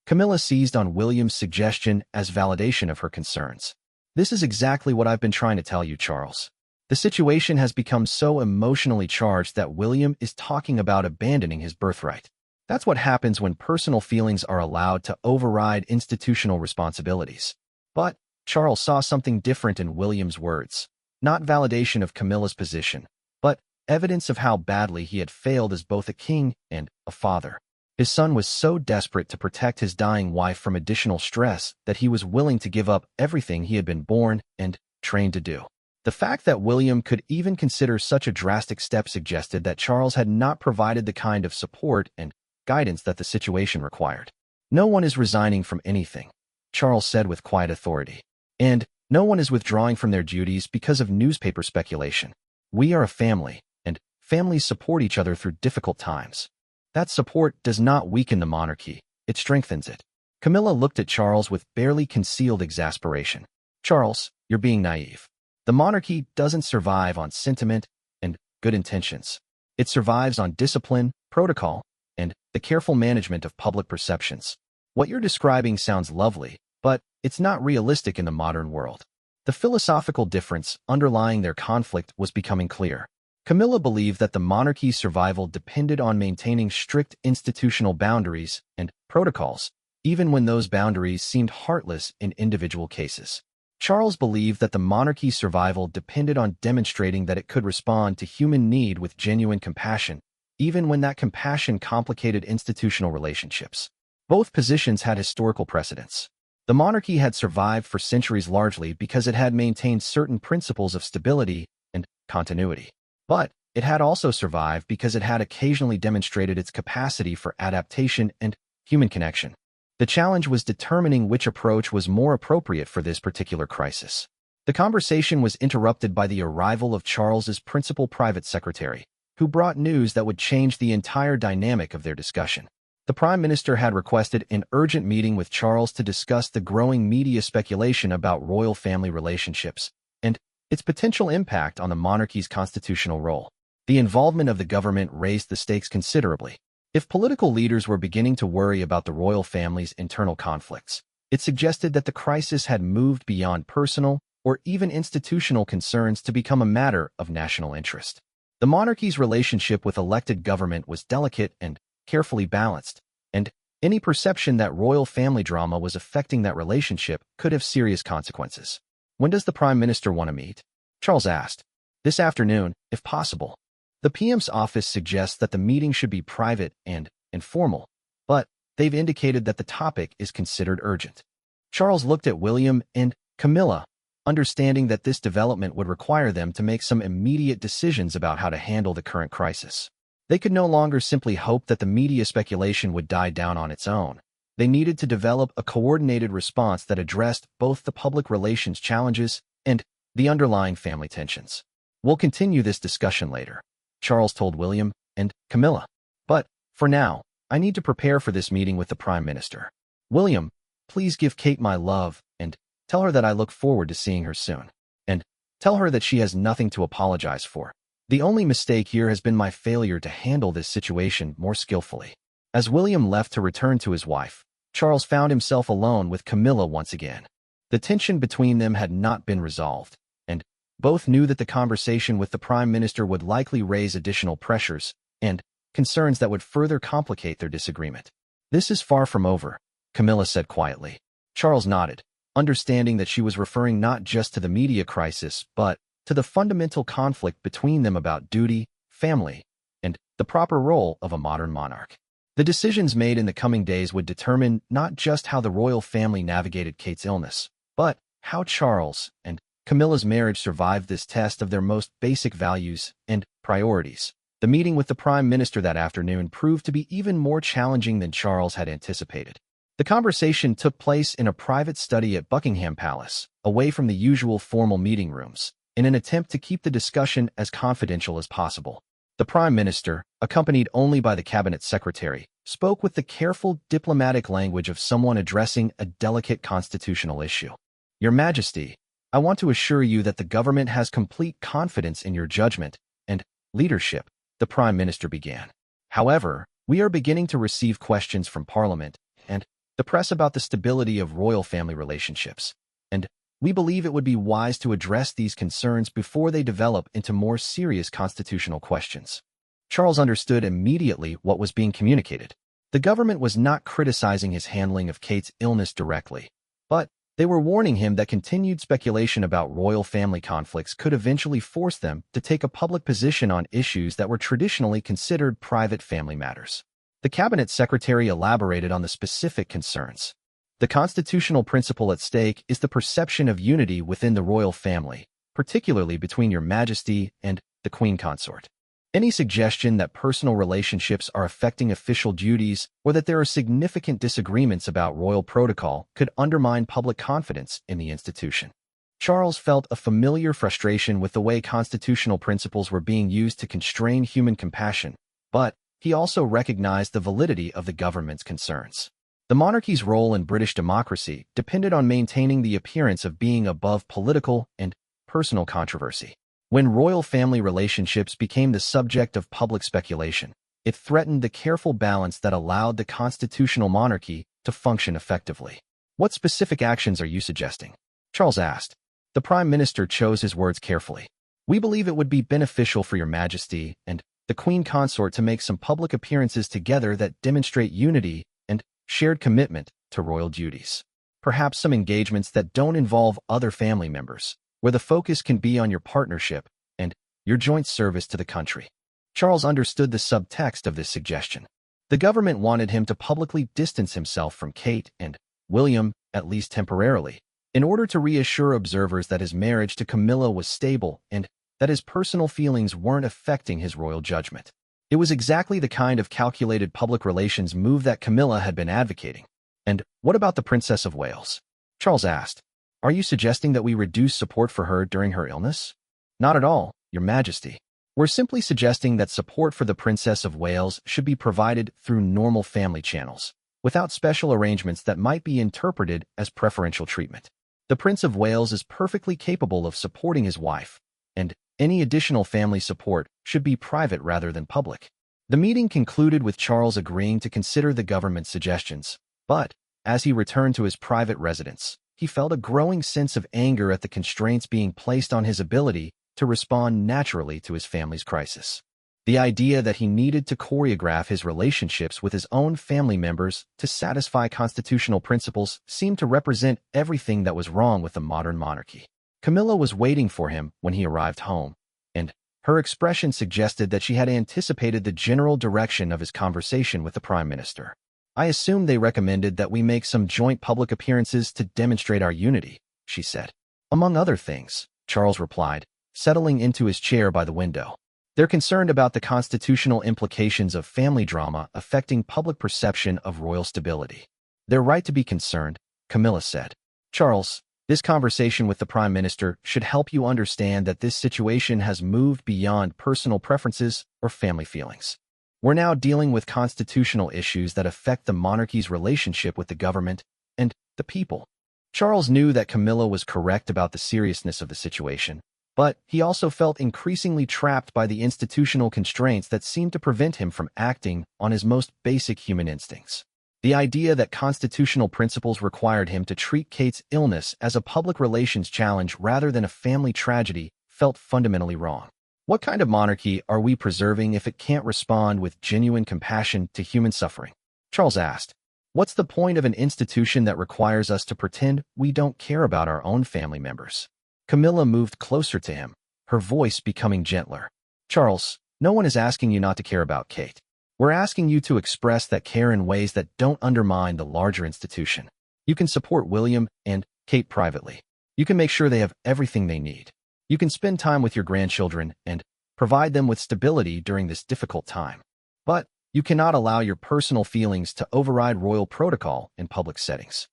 Camilla seized on William's suggestion as validation of her concerns. "This is exactly what I've been trying to tell you, Charles. The situation has become so emotionally charged that William is talking about abandoning his birthright. That's what happens when personal feelings are allowed to override institutional responsibilities." But Charles saw something different in William's words. Not validation of Camilla's position, but evidence of how badly he had failed as both a king and a father. His son was so desperate to protect his dying wife from additional stress that he was willing to give up everything he had been born and trained to do. The fact that William could even consider such a drastic step suggested that Charles had not provided the kind of support and guidance that the situation required. "No one is resigning from anything," Charles said with quiet authority. "And no one is withdrawing from their duties because of newspaper speculation. We are a family, and families support each other through difficult times. That support does not weaken the monarchy, it strengthens it." Camilla looked at Charles with barely concealed exasperation. "Charles, you're being naive. The monarchy doesn't survive on sentiment and good intentions. It survives on discipline, protocol, and the careful management of public perceptions. What you're describing sounds lovely, but it's not realistic in the modern world." The philosophical difference underlying their conflict was becoming clear. Camilla believed that the monarchy's survival depended on maintaining strict institutional boundaries and protocols, even when those boundaries seemed heartless in individual cases. Charles believed that the monarchy's survival depended on demonstrating that it could respond to human need with genuine compassion, even when that compassion complicated institutional relationships. Both positions had historical precedents. The monarchy had survived for centuries largely because it had maintained certain principles of stability and continuity. But it had also survived because it had occasionally demonstrated its capacity for adaptation and human connection. The challenge was determining which approach was more appropriate for this particular crisis. The conversation was interrupted by the arrival of Charles's principal private secretary, who brought news that would change the entire dynamic of their discussion. The Prime Minister had requested an urgent meeting with Charles to discuss the growing media speculation about royal family relationships and its potential impact on the monarchy's constitutional role. The involvement of the government raised the stakes considerably. If political leaders were beginning to worry about the royal family's internal conflicts, it suggested that the crisis had moved beyond personal or even institutional concerns to become a matter of national interest. The monarchy's relationship with elected government was delicate and carefully balanced, and any perception that royal family drama was affecting that relationship could have serious consequences. "When does the Prime Minister want to meet?" Charles asked. "This afternoon, if possible." The PM's office suggests that the meeting should be private and informal, but they've indicated that the topic is considered urgent. Charles looked at William and Camilla, understanding that this development would require them to make some immediate decisions about how to handle the current crisis. They could no longer simply hope that the media speculation would die down on its own. They needed to develop a coordinated response that addressed both the public relations challenges and the underlying family tensions. "We'll continue this discussion later," Charles told William and Camilla. "But, for now, I need to prepare for this meeting with the Prime Minister. William, please give Kate my love and tell her that I look forward to seeing her soon. And tell her that she has nothing to apologize for. The only mistake here has been my failure to handle this situation more skillfully." As William left to return to his wife, Charles found himself alone with Camilla once again. The tension between them had not been resolved, and both knew that the conversation with the Prime Minister would likely raise additional pressures and concerns that would further complicate their disagreement. "This is far from over," Camilla said quietly. Charles nodded, understanding that she was referring not just to the media crisis, but to the fundamental conflict between them about duty, family, and the proper role of a modern monarch. The decisions made in the coming days would determine not just how the royal family navigated Kate's illness, but how Charles and Camilla's marriage survived this test of their most basic values and priorities. The meeting with the Prime Minister that afternoon proved to be even more challenging than Charles had anticipated. The conversation took place in a private study at Buckingham Palace, away from the usual formal meeting rooms, in an attempt to keep the discussion as confidential as possible. The Prime Minister, accompanied only by the Cabinet Secretary, spoke with the careful diplomatic language of someone addressing a delicate constitutional issue. Your Majesty, I want to assure you that the government has complete confidence in your judgment and leadership, the Prime Minister began. However, we are beginning to receive questions from Parliament and the press about the stability of royal family relationships, and we believe it would be wise to address these concerns before they develop into more serious constitutional questions. Charles understood immediately what was being communicated. The government was not criticizing his handling of Kate's illness directly, but they were warning him that continued speculation about royal family conflicts could eventually force them to take a public position on issues that were traditionally considered private family matters. The Cabinet Secretary elaborated on the specific concerns. The constitutional principle at stake is the perception of unity within the royal family, particularly between Your Majesty and the Queen Consort. Any suggestion that personal relationships are affecting official duties or that there are significant disagreements about royal protocol could undermine public confidence in the institution. Charles felt a familiar frustration with the way constitutional principles were being used to constrain human compassion, but he also recognized the validity of the government's concerns. The monarchy's role in British democracy depended on maintaining the appearance of being above political and personal controversy. When royal family relationships became the subject of public speculation, it threatened the careful balance that allowed the constitutional monarchy to function effectively. What specific actions are you suggesting? Charles asked. The Prime Minister chose his words carefully. We believe it would be beneficial for Your Majesty and the Queen Consort to make some public appearances together that demonstrate unity and shared commitment to royal duties. Perhaps some engagements that don't involve other family members, where the focus can be on your partnership and your joint service to the country. Charles understood the subtext of this suggestion. The government wanted him to publicly distance himself from Kate and William, at least temporarily, in order to reassure observers that his marriage to Camilla was stable and that his personal feelings weren't affecting his royal judgment. It was exactly the kind of calculated public relations move that Camilla had been advocating. And what about the Princess of Wales? Charles asked. Are you suggesting that we reduce support for her during her illness? Not at all, Your Majesty. We're simply suggesting that support for the Princess of Wales should be provided through normal family channels, without special arrangements that might be interpreted as preferential treatment. The Prince of Wales is perfectly capable of supporting his wife, and any additional family support should be private rather than public. The meeting concluded with Charles agreeing to consider the government's suggestions, but as he returned to his private residence, he felt a growing sense of anger at the constraints being placed on his ability to respond naturally to his family's crisis. The idea that he needed to choreograph his relationships with his own family members to satisfy constitutional principles seemed to represent everything that was wrong with the modern monarchy. Camilla was waiting for him when he arrived home, and her expression suggested that she had anticipated the general direction of his conversation with the Prime Minister. I assume they recommended that we make some joint public appearances to demonstrate our unity, she said. Among other things, Charles replied, settling into his chair by the window. They're concerned about the constitutional implications of family drama affecting public perception of royal stability. They're right to be concerned, Camilla said. Charles, this conversation with the Prime Minister should help you understand that this situation has moved beyond personal preferences or family feelings. We're now dealing with constitutional issues that affect the monarchy's relationship with the government and the people. Charles knew that Camilla was correct about the seriousness of the situation, but he also felt increasingly trapped by the institutional constraints that seemed to prevent him from acting on his most basic human instincts. The idea that constitutional principles required him to treat Kate's illness as a public relations challenge rather than a family tragedy felt fundamentally wrong. What kind of monarchy are we preserving if it can't respond with genuine compassion to human suffering? Charles asked. What's the point of an institution that requires us to pretend we don't care about our own family members? Camilla moved closer to him, her voice becoming gentler. Charles, no one is asking you not to care about Kate. We're asking you to express that care in ways that don't undermine the larger institution. You can support William and Kate privately. You can make sure they have everything they need. You can spend time with your grandchildren and provide them with stability during this difficult time. But you cannot allow your personal feelings to override royal protocol in public settings.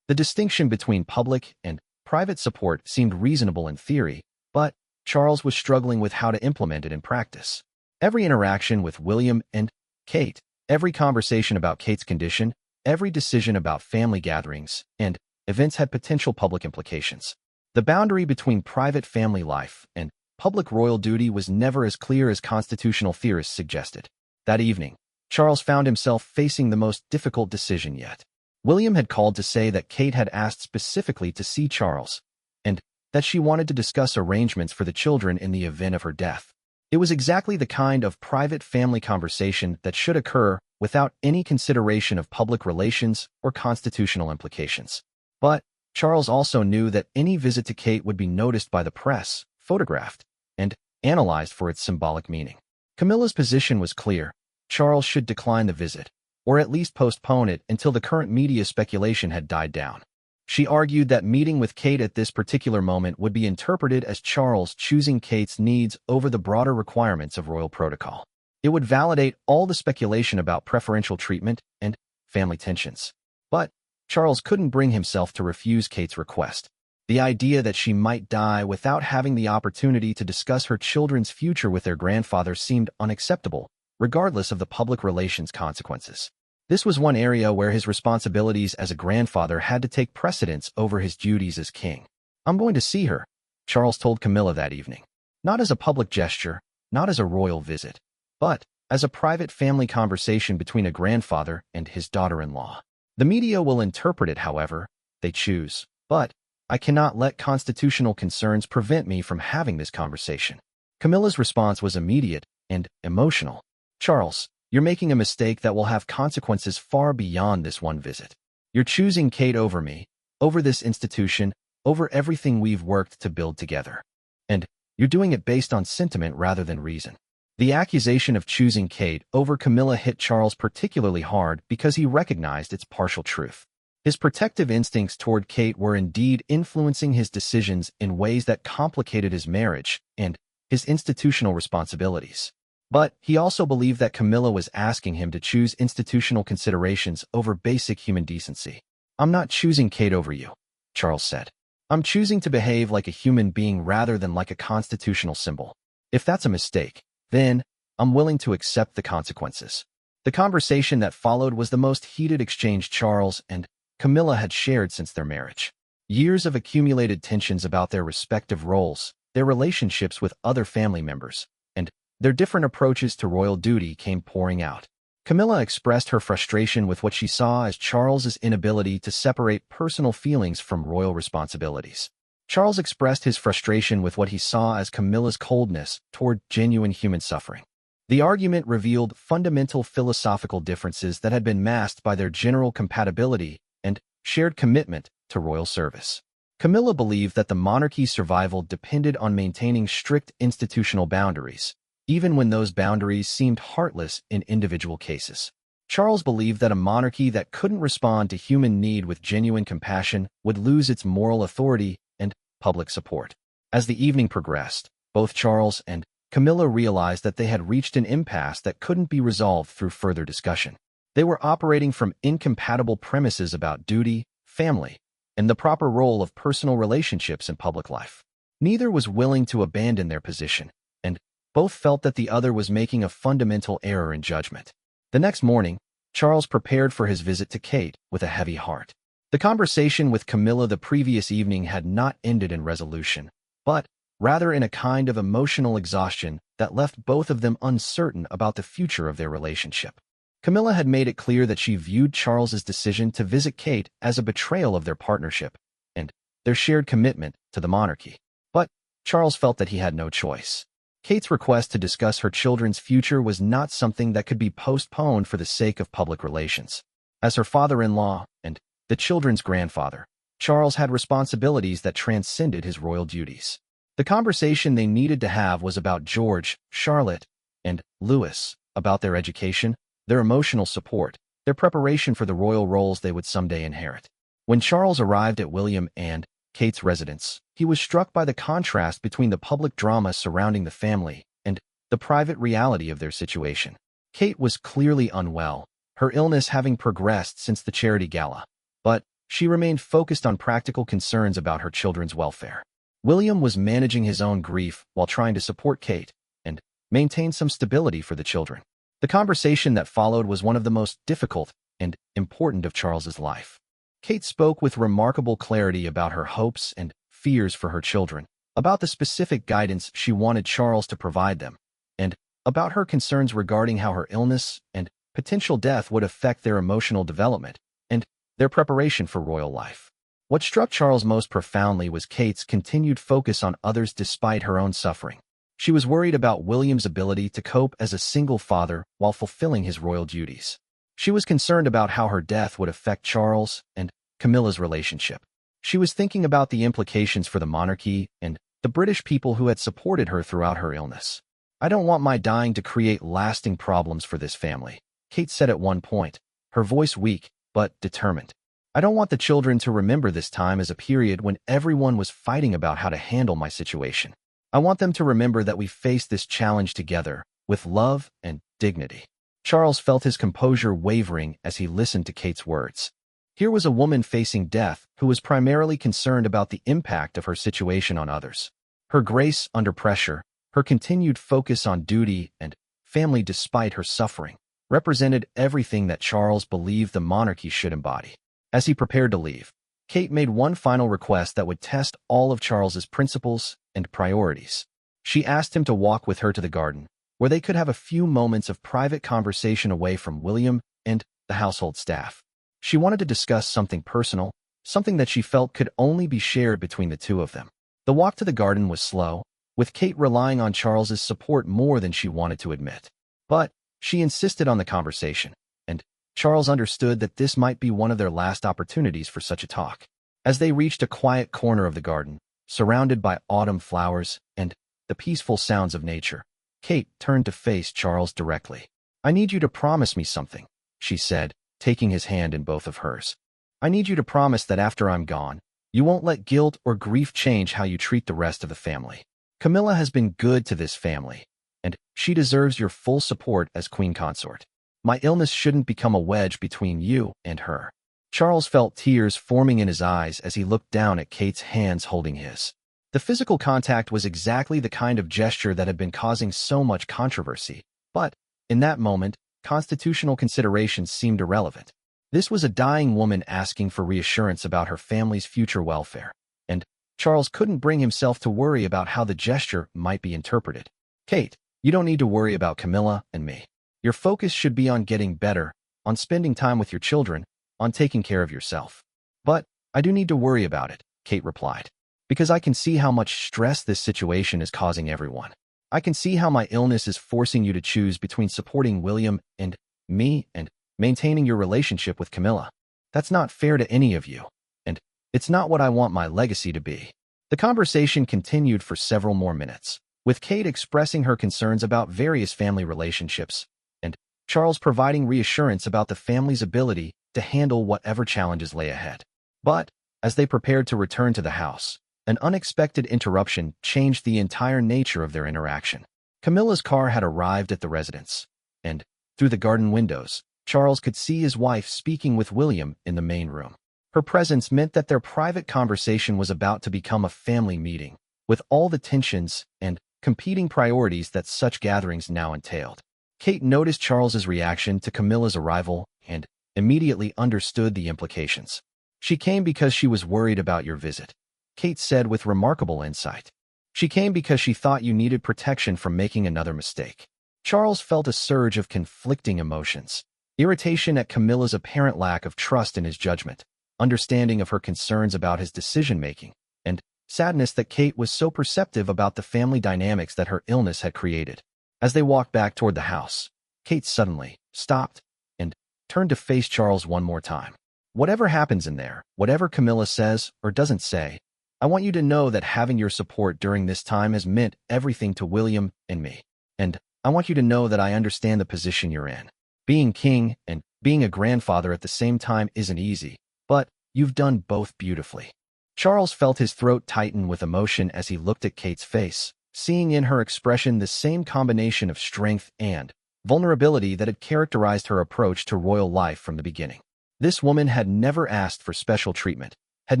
The distinction between public and private support seemed reasonable in theory, but Charles was struggling with how to implement it in practice. Every interaction with William and Kate, every conversation about Kate's condition, every decision about family gatherings and events had potential public implications. The boundary between private family life and public royal duty was never as clear as constitutional theorists suggested. That evening, Charles found himself facing the most difficult decision yet. William had called to say that Kate had asked specifically to see Charles, and that she wanted to discuss arrangements for the children in the event of her death. It was exactly the kind of private family conversation that should occur without any consideration of public relations or constitutional implications. But Charles also knew that any visit to Kate would be noticed by the press, photographed, and analyzed for its symbolic meaning. Camilla's position was clear. Charles should decline the visit, or at least postpone it until the current media speculation had died down. She argued that meeting with Kate at this particular moment would be interpreted as Charles choosing Kate's needs over the broader requirements of royal protocol. It would validate all the speculation about preferential treatment and family tensions. But Charles couldn't bring himself to refuse Kate's request. The idea that she might die without having the opportunity to discuss her children's future with their grandfather seemed unacceptable, regardless of the public relations consequences. This was one area where his responsibilities as a grandfather had to take precedence over his duties as king. "I'm going to see her," Charles told Camilla that evening. Not as a public gesture, not as a royal visit, but as a private family conversation between a grandfather and his daughter-in-law. The media will interpret it however they choose, but I cannot let constitutional concerns prevent me from having this conversation. Camilla's response was immediate and emotional. "Charles, you're making a mistake that will have consequences far beyond this one visit. You're choosing Kate over me, over this institution, over everything we've worked to build together. And you're doing it based on sentiment rather than reason." The accusation of choosing Kate over Camilla hit Charles particularly hard because he recognized its partial truth. His protective instincts toward Kate were indeed influencing his decisions in ways that complicated his marriage and his institutional responsibilities. But he also believed that Camilla was asking him to choose institutional considerations over basic human decency. "I'm not choosing Kate over you," Charles said. "I'm choosing to behave like a human being rather than like a constitutional symbol. If that's a mistake, then I'm willing to accept the consequences." The conversation that followed was the most heated exchange Charles and Camilla had shared since their marriage. Years of accumulated tensions about their respective roles, their relationships with other family members, and their different approaches to royal duty came pouring out. Camilla expressed her frustration with what she saw as Charles's inability to separate personal feelings from royal responsibilities. Charles expressed his frustration with what he saw as Camilla's coldness toward genuine human suffering. The argument revealed fundamental philosophical differences that had been masked by their general compatibility and shared commitment to royal service. Camilla believed that the monarchy's survival depended on maintaining strict institutional boundaries, even when those boundaries seemed heartless in individual cases. Charles believed that a monarchy that couldn't respond to human need with genuine compassion would lose its moral authority and public support. As the evening progressed, both Charles and Camilla realized that they had reached an impasse that couldn't be resolved through further discussion. They were operating from incompatible premises about duty, family, and the proper role of personal relationships in public life. Neither was willing to abandon their position, and both felt that the other was making a fundamental error in judgment. The next morning, Charles prepared for his visit to Kate with a heavy heart. The conversation with Camilla the previous evening had not ended in resolution, but rather in a kind of emotional exhaustion that left both of them uncertain about the future of their relationship. Camilla had made it clear that she viewed Charles's decision to visit Kate as a betrayal of their partnership and their shared commitment to the monarchy. But Charles felt that he had no choice. Kate's request to discuss her children's future was not something that could be postponed for the sake of public relations. As her father-in-law and the children's grandfather, Charles had responsibilities that transcended his royal duties. The conversation they needed to have was about George, Charlotte, and Louis, about their education, their emotional support, their preparation for the royal roles they would someday inherit. When Charles arrived at William and Kate's residence, he was struck by the contrast between the public drama surrounding the family and the private reality of their situation. Kate was clearly unwell, her illness having progressed since the charity gala, but she remained focused on practical concerns about her children's welfare. William was managing his own grief while trying to support Kate and maintain some stability for the children. The conversation that followed was one of the most difficult and important of Charles's life. Kate spoke with remarkable clarity about her hopes and fears for her children, about the specific guidance she wanted Charles to provide them, and about her concerns regarding how her illness and potential death would affect their emotional development and their preparation for royal life. What struck Charles most profoundly was Kate's continued focus on others despite her own suffering. She was worried about William's ability to cope as a single father while fulfilling his royal duties. She was concerned about how her death would affect Charles and Camilla's relationship. She was thinking about the implications for the monarchy and the British people who had supported her throughout her illness. "I don't want my dying to create lasting problems for this family," Kate said at one point, her voice weak but determined. "I don't want the children to remember this time as a period when everyone was fighting about how to handle my situation. I want them to remember that we faced this challenge together, with love and dignity." Charles felt his composure wavering as he listened to Kate's words. Here was a woman facing death who was primarily concerned about the impact of her situation on others. Her grace under pressure, her continued focus on duty and family despite her suffering, represented everything that Charles believed the monarchy should embody. As he prepared to leave, Kate made one final request that would test all of Charles's principles and priorities. She asked him to walk with her to the garden, where they could have a few moments of private conversation away from William and the household staff. She wanted to discuss something personal, something that she felt could only be shared between the two of them. The walk to the garden was slow, with Kate relying on Charles's support more than she wanted to admit. But she insisted on the conversation, and Charles understood that this might be one of their last opportunities for such a talk. As they reached a quiet corner of the garden, surrounded by autumn flowers and the peaceful sounds of nature, Kate turned to face Charles directly. "I need you to promise me something," she said, taking his hand in both of hers. "I need you to promise that after I'm gone, you won't let guilt or grief change how you treat the rest of the family. Camilla has been good to this family, and she deserves your full support as queen consort. My illness shouldn't become a wedge between you and her." Charles felt tears forming in his eyes as he looked down at Kate's hands holding his. The physical contact was exactly the kind of gesture that had been causing so much controversy, but in that moment, constitutional considerations seemed irrelevant. This was a dying woman asking for reassurance about her family's future welfare, and Charles couldn't bring himself to worry about how the gesture might be interpreted. "Kate, you don't need to worry about Camilla and me. Your focus should be on getting better, on spending time with your children, on taking care of yourself." "But I do need to worry about it," Kate replied, "because I can see how much stress this situation is causing everyone. I can see how my illness is forcing you to choose between supporting William and me and maintaining your relationship with Camilla. That's not fair to any of you, and it's not what I want my legacy to be." The conversation continued for several more minutes, with Kate expressing her concerns about various family relationships, and Charles providing reassurance about the family's ability to handle whatever challenges lay ahead. But as they prepared to return to the house, an unexpected interruption changed the entire nature of their interaction. Camilla's car had arrived at the residence, and through the garden windows, Charles could see his wife speaking with William in the main room. Her presence meant that their private conversation was about to become a family meeting, with all the tensions and competing priorities that such gatherings now entailed. Kate noticed Charles's reaction to Camilla's arrival and immediately understood the implications. "She came because she was worried about your visit," Kate said with remarkable insight. "She came because she thought you needed protection from making another mistake." Charles felt a surge of conflicting emotions: irritation at Camilla's apparent lack of trust in his judgment, understanding of her concerns about his decision-making, and sadness that Kate was so perceptive about the family dynamics that her illness had created. As they walked back toward the house, Kate suddenly stopped and turned to face Charles one more time. "Whatever happens in there, whatever Camilla says or doesn't say, I want you to know that having your support during this time has meant everything to William and me. And I want you to know that I understand the position you're in. Being king and being a grandfather at the same time isn't easy, but you've done both beautifully. Charles felt his throat tighten with emotion as he looked at Kate's face, seeing in her expression the same combination of strength and vulnerability that had characterized her approach to royal life from the beginning. This woman had never asked for special treatment, had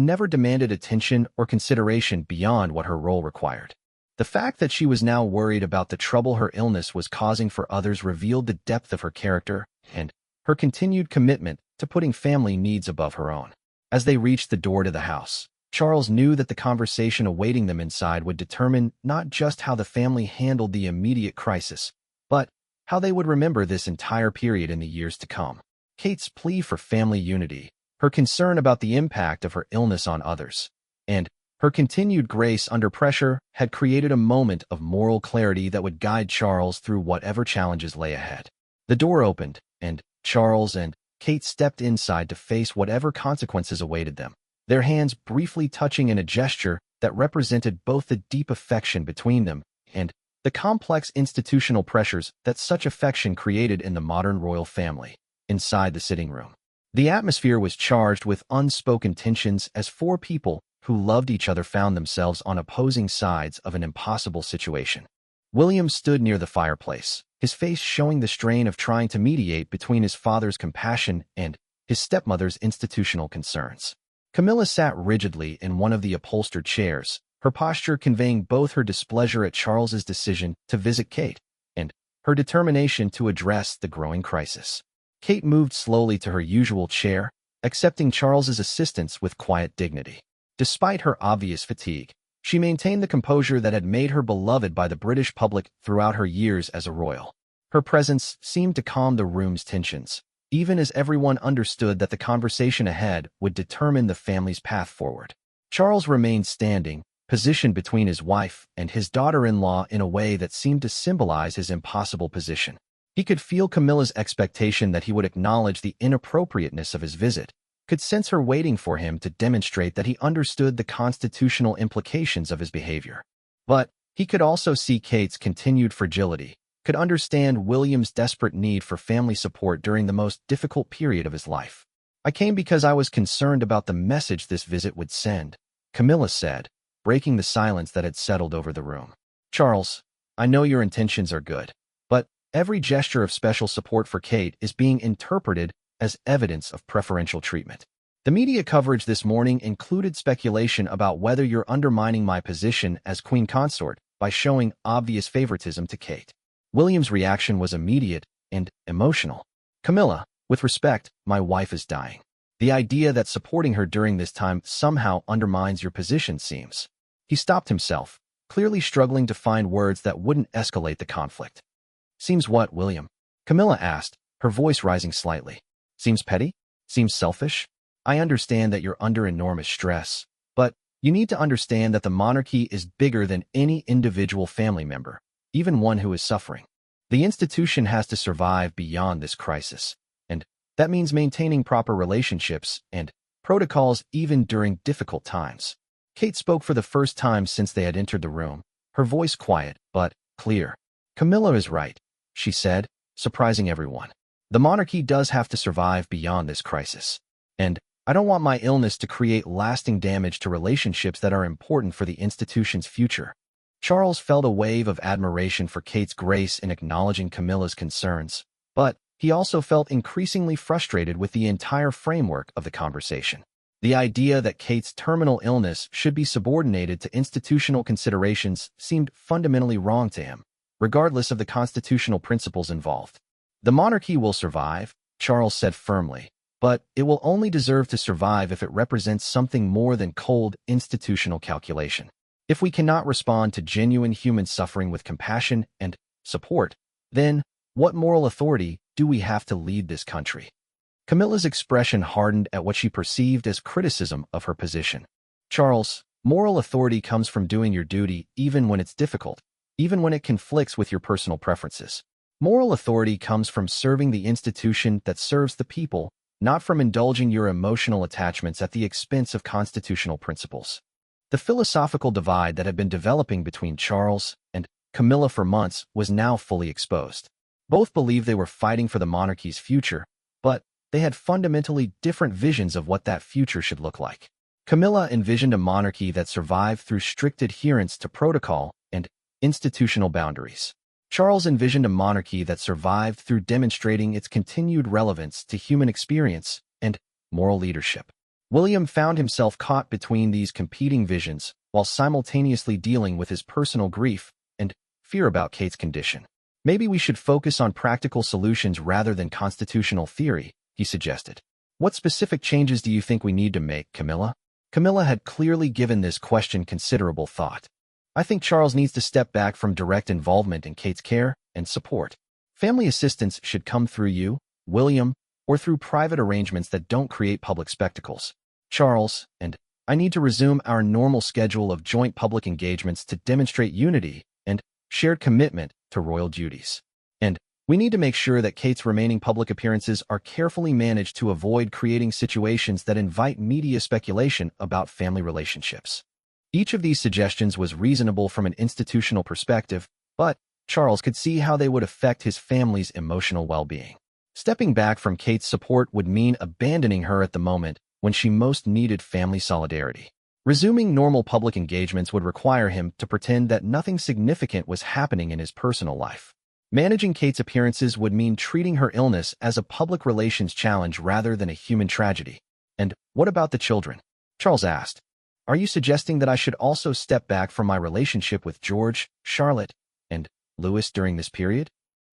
never demanded attention or consideration beyond what her role required. The fact that she was now worried about the trouble her illness was causing for others revealed the depth of her character and her continued commitment to putting family needs above her own. As they reached the door to the house, Charles knew that the conversation awaiting them inside would determine not just how the family handled the immediate crisis, but how they would remember this entire period in the years to come. Kate's plea for family unity, her concern about the impact of her illness on others, and her continued grace under pressure had created a moment of moral clarity that would guide Charles through whatever challenges lay ahead. The door opened, and Charles and Kate stepped inside to face whatever consequences awaited them, their hands briefly touching in a gesture that represented both the deep affection between them and the complex institutional pressures that such affection created in the modern royal family. Inside the sitting room, the atmosphere was charged with unspoken tensions as four people who loved each other found themselves on opposing sides of an impossible situation. William stood near the fireplace, his face showing the strain of trying to mediate between his father's compassion and his stepmother's institutional concerns. Camilla sat rigidly in one of the upholstered chairs, her posture conveying both her displeasure at Charles's decision to visit Kate and her determination to address the growing crisis. Kate moved slowly to her usual chair, accepting Charles's assistance with quiet dignity. Despite her obvious fatigue, she maintained the composure that had made her beloved by the British public throughout her years as a royal. Her presence seemed to calm the room's tensions, even as everyone understood that the conversation ahead would determine the family's path forward. Charles remained standing, positioned between his wife and his daughter-in-law in a way that seemed to symbolize his impossible position. He could feel Camilla's expectation that he would acknowledge the inappropriateness of his visit, could sense her waiting for him to demonstrate that he understood the constitutional implications of his behavior. But he could also see Kate's continued fragility, could understand William's desperate need for family support during the most difficult period of his life. "I came because I was concerned about the message this visit would send," Camilla said, breaking the silence that had settled over the room. "Charles, I know your intentions are good, but every gesture of special support for Kate is being interpreted as evidence of preferential treatment. The media coverage this morning included speculation about whether you're undermining my position as Queen Consort by showing obvious favoritism to Kate." William's reaction was immediate and emotional. "Camilla, with respect, my wife is dying. The idea that supporting her during this time somehow undermines your position seems..." He stopped himself, clearly struggling to find words that wouldn't escalate the conflict. "Seems what, William?" Camilla asked, her voice rising slightly. "Seems petty? Seems selfish? I understand that you're under enormous stress, but you need to understand that the monarchy is bigger than any individual family member, even one who is suffering. The institution has to survive beyond this crisis, and that means maintaining proper relationships and protocols even during difficult times." Kate spoke for the first time since they had entered the room, her voice quiet but clear. "Camilla is right," she said, surprising everyone. "The monarchy does have to survive beyond this crisis, and I don't want my illness to create lasting damage to relationships that are important for the institution's future." Charles felt a wave of admiration for Kate's grace in acknowledging Camilla's concerns, but he also felt increasingly frustrated with the entire framework of the conversation. The idea that Kate's terminal illness should be subordinated to institutional considerations seemed fundamentally wrong to him, regardless of the constitutional principles involved. "The monarchy will survive," Charles said firmly, "but it will only deserve to survive if it represents something more than cold institutional calculation. If we cannot respond to genuine human suffering with compassion and support, then what moral authority do we have to lead this country?" Camilla's expression hardened at what she perceived as criticism of her position. "Charles, moral authority comes from doing your duty even when it's difficult, even when it conflicts with your personal preferences. Moral authority comes from serving the institution that serves the people, not from indulging your emotional attachments at the expense of constitutional principles." The philosophical divide that had been developing between Charles and Camilla for months was now fully exposed. Both believed they were fighting for the monarchy's future, but they had fundamentally different visions of what that future should look like. Camilla envisioned a monarchy that survived through strict adherence to protocol and institutional boundaries. Charles envisioned a monarchy that survived through demonstrating its continued relevance to human experience and moral leadership. William found himself caught between these competing visions while simultaneously dealing with his personal grief and fear about Kate's condition. Maybe we should focus on practical solutions rather than constitutional theory, he suggested. What specific changes do you think we need to make, Camilla? Camilla had clearly given this question considerable thought. I think Charles needs to step back from direct involvement in Kate's care and support. Family assistance should come through you, William, or through private arrangements that don't create public spectacles. Charles and I need to resume our normal schedule of joint public engagements to demonstrate unity and shared commitment to royal duties. And we need to make sure that Kate's remaining public appearances are carefully managed to avoid creating situations that invite media speculation about family relationships. Each of these suggestions was reasonable from an institutional perspective, but Charles could see how they would affect his family's emotional well-being. Stepping back from Kate's support would mean abandoning her at the moment when she most needed family solidarity. Resuming normal public engagements would require him to pretend that nothing significant was happening in his personal life. Managing Kate's appearances would mean treating her illness as a public relations challenge rather than a human tragedy. And what about the children? Charles asked. Are you suggesting that I should also step back from my relationship with George, Charlotte, and Louis during this period?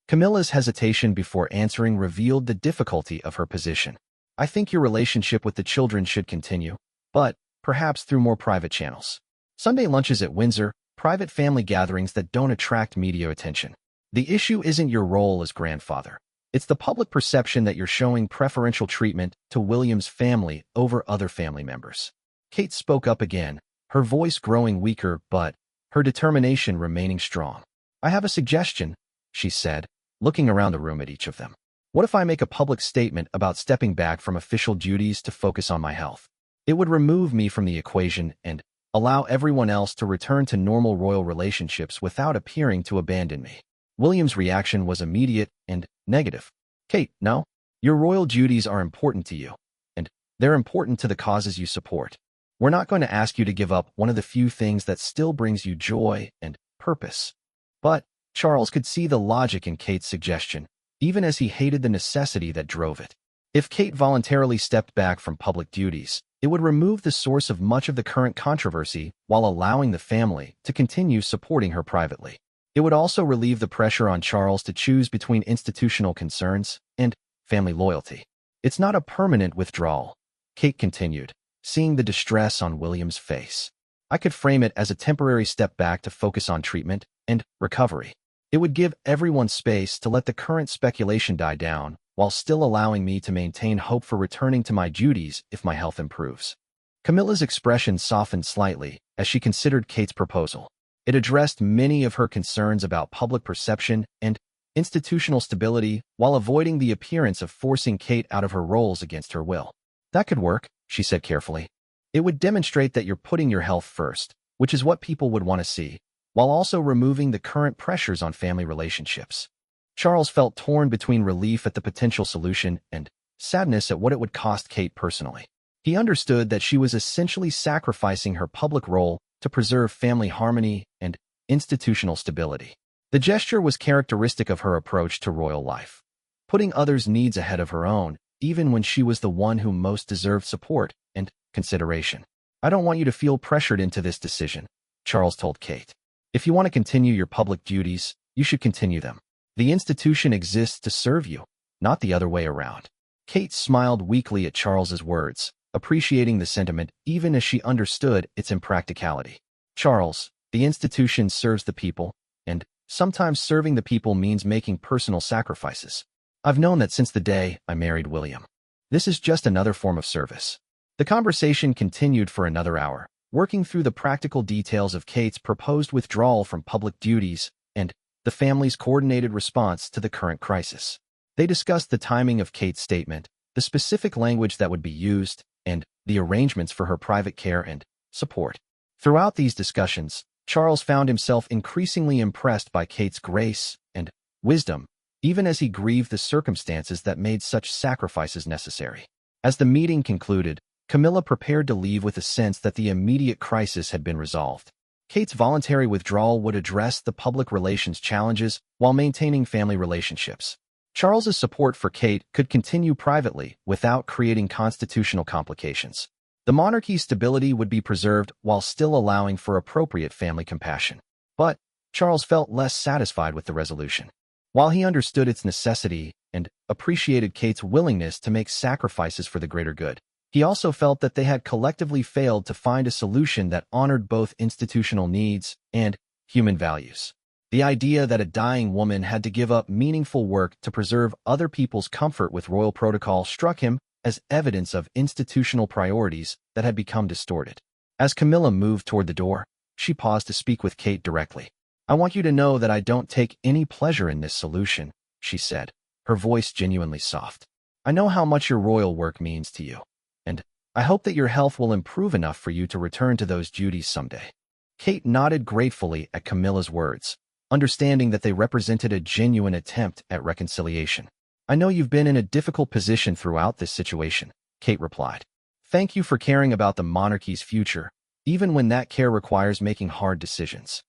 Camilla's hesitation before answering revealed the difficulty of her position. I think your relationship with the children should continue, but perhaps through more private channels. Sunday lunches at Windsor, private family gatherings that don't attract media attention. The issue isn't your role as grandfather. It's the public perception that you're showing preferential treatment to William's family over other family members. Kate spoke up again, her voice growing weaker but her determination remaining strong. I have a suggestion, she said, looking around the room at each of them. What if I make a public statement about stepping back from official duties to focus on my health? It would remove me from the equation and allow everyone else to return to normal royal relationships without appearing to abandon me. William's reaction was immediate and negative. Kate, no. Your royal duties are important to you, and they're important to the causes you support. We're not going to ask you to give up one of the few things that still brings you joy and purpose. But Charles could see the logic in Kate's suggestion, even as he hated the necessity that drove it. If Kate voluntarily stepped back from public duties, it would remove the source of much of the current controversy while allowing the family to continue supporting her privately. It would also relieve the pressure on Charles to choose between institutional concerns and family loyalty. It's not a permanent withdrawal, Kate continued, seeing the distress on William's face. I could frame it as a temporary step back to focus on treatment and recovery. It would give everyone space to let the current speculation die down while still allowing me to maintain hope for returning to my duties if my health improves. Camilla's expression softened slightly as she considered Kate's proposal. It addressed many of her concerns about public perception and institutional stability while avoiding the appearance of forcing Kate out of her roles against her will. That could work, she said carefully. It would demonstrate that you're putting your health first, which is what people would want to see, while also removing the current pressures on family relationships. Charles felt torn between relief at the potential solution and sadness at what it would cost Kate personally. He understood that she was essentially sacrificing her public role to preserve family harmony and institutional stability. The gesture was characteristic of her approach to royal life, putting others' needs ahead of her own, even when she was the one who most deserved support and consideration. I don't want you to feel pressured into this decision, Charles told Kate. If you want to continue your public duties, you should continue them. The institution exists to serve you, not the other way around. Kate smiled weakly at Charles's words, appreciating the sentiment even as she understood its impracticality. Charles, the institution serves the people, and sometimes serving the people means making personal sacrifices. I've known that since the day I married William. This is just another form of service. The conversation continued for another hour, working through the practical details of Kate's proposed withdrawal from public duties and the family's coordinated response to the current crisis. They discussed the timing of Kate's statement, the specific language that would be used, and the arrangements for her private care and support. Throughout these discussions, Charles found himself increasingly impressed by Kate's grace and wisdom, even as he grieved the circumstances that made such sacrifices necessary. As the meeting concluded, Camilla prepared to leave with a sense that the immediate crisis had been resolved. Kate's voluntary withdrawal would address the public relations challenges while maintaining family relationships. Charles's support for Kate could continue privately without creating constitutional complications. The monarchy's stability would be preserved while still allowing for appropriate family compassion. But Charles felt less satisfied with the resolution. While he understood its necessity and appreciated Kate's willingness to make sacrifices for the greater good, he also felt that they had collectively failed to find a solution that honored both institutional needs and human values. The idea that a dying woman had to give up meaningful work to preserve other people's comfort with royal protocol struck him as evidence of institutional priorities that had become distorted. As Camilla moved toward the door, she paused to speak with Kate directly. "I want you to know that I don't take any pleasure in this solution," she said, her voice genuinely soft. "I know how much your royal work means to you, and I hope that your health will improve enough for you to return to those duties someday." Kate nodded gratefully at Camilla's words, understanding that they represented a genuine attempt at reconciliation. "I know you've been in a difficult position throughout this situation," Kate replied. "Thank you for caring about the monarchy's future, even when that care requires making hard decisions."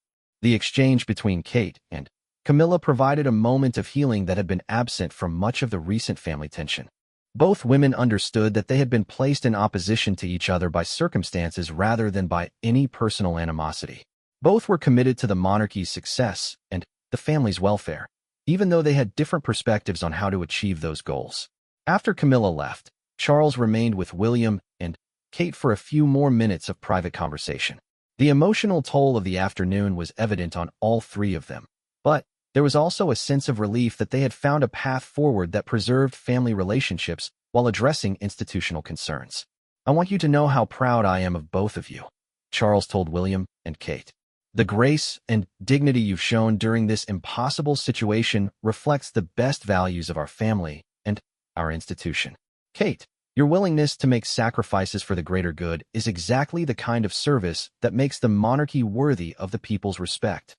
The exchange between Kate and Camilla provided a moment of healing that had been absent from much of the recent family tension. Both women understood that they had been placed in opposition to each other by circumstances rather than by any personal animosity. Both were committed to the monarchy's success and the family's welfare, even though they had different perspectives on how to achieve those goals. After Camilla left, Charles remained with William and Kate for a few more minutes of private conversation. The emotional toll of the afternoon was evident on all three of them, but there was also a sense of relief that they had found a path forward that preserved family relationships while addressing institutional concerns. "I want you to know how proud I am of both of you," Charles told William and Kate. "The grace and dignity you've shown during this impossible situation reflects the best values of our family and our institution. Kate, your willingness to make sacrifices for the greater good is exactly the kind of service that makes the monarchy worthy of the people's respect."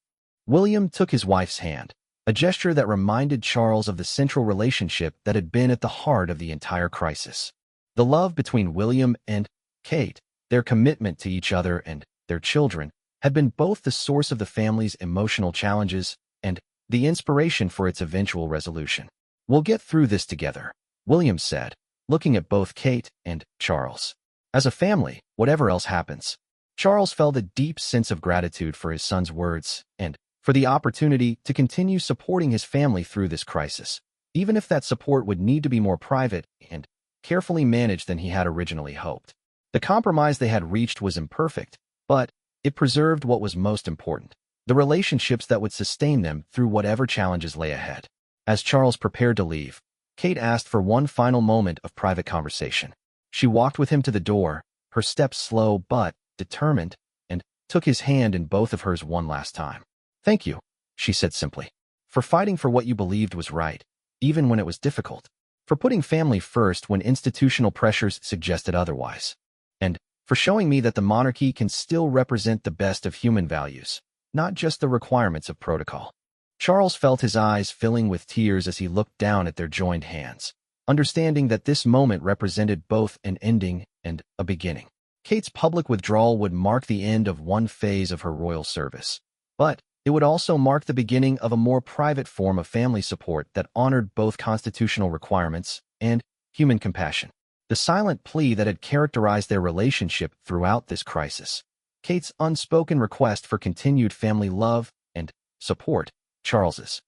William took his wife's hand, a gesture that reminded Charles of the central relationship that had been at the heart of the entire crisis. The love between William and Kate, their commitment to each other and their children, had been both the source of the family's emotional challenges and the inspiration for its eventual resolution. "We'll get through this together," William said, looking at both Kate and Charles. As a family, whatever else happens. Charles felt a deep sense of gratitude for his son's words and for the opportunity to continue supporting his family through this crisis, even if that support would need to be more private and carefully managed than he had originally hoped. The compromise they had reached was imperfect, but it preserved what was most important, the relationships that would sustain them through whatever challenges lay ahead. As Charles prepared to leave, Kate asked for one final moment of private conversation. She walked with him to the door, her steps slow but determined, and took his hand in both of hers one last time. "Thank you," she said simply, "for fighting for what you believed was right, even when it was difficult, for putting family first when institutional pressures suggested otherwise, and for showing me that the monarchy can still represent the best of human values, not just the requirements of protocol." Charles felt his eyes filling with tears as he looked down at their joined hands, understanding that this moment represented both an ending and a beginning. Kate's public withdrawal would mark the end of one phase of her royal service, but it would also mark the beginning of a more private form of family support that honored both constitutional requirements and human compassion. The silent plea that had characterized their relationship throughout this crisis, Kate's unspoken request for continued family love and support, Charles's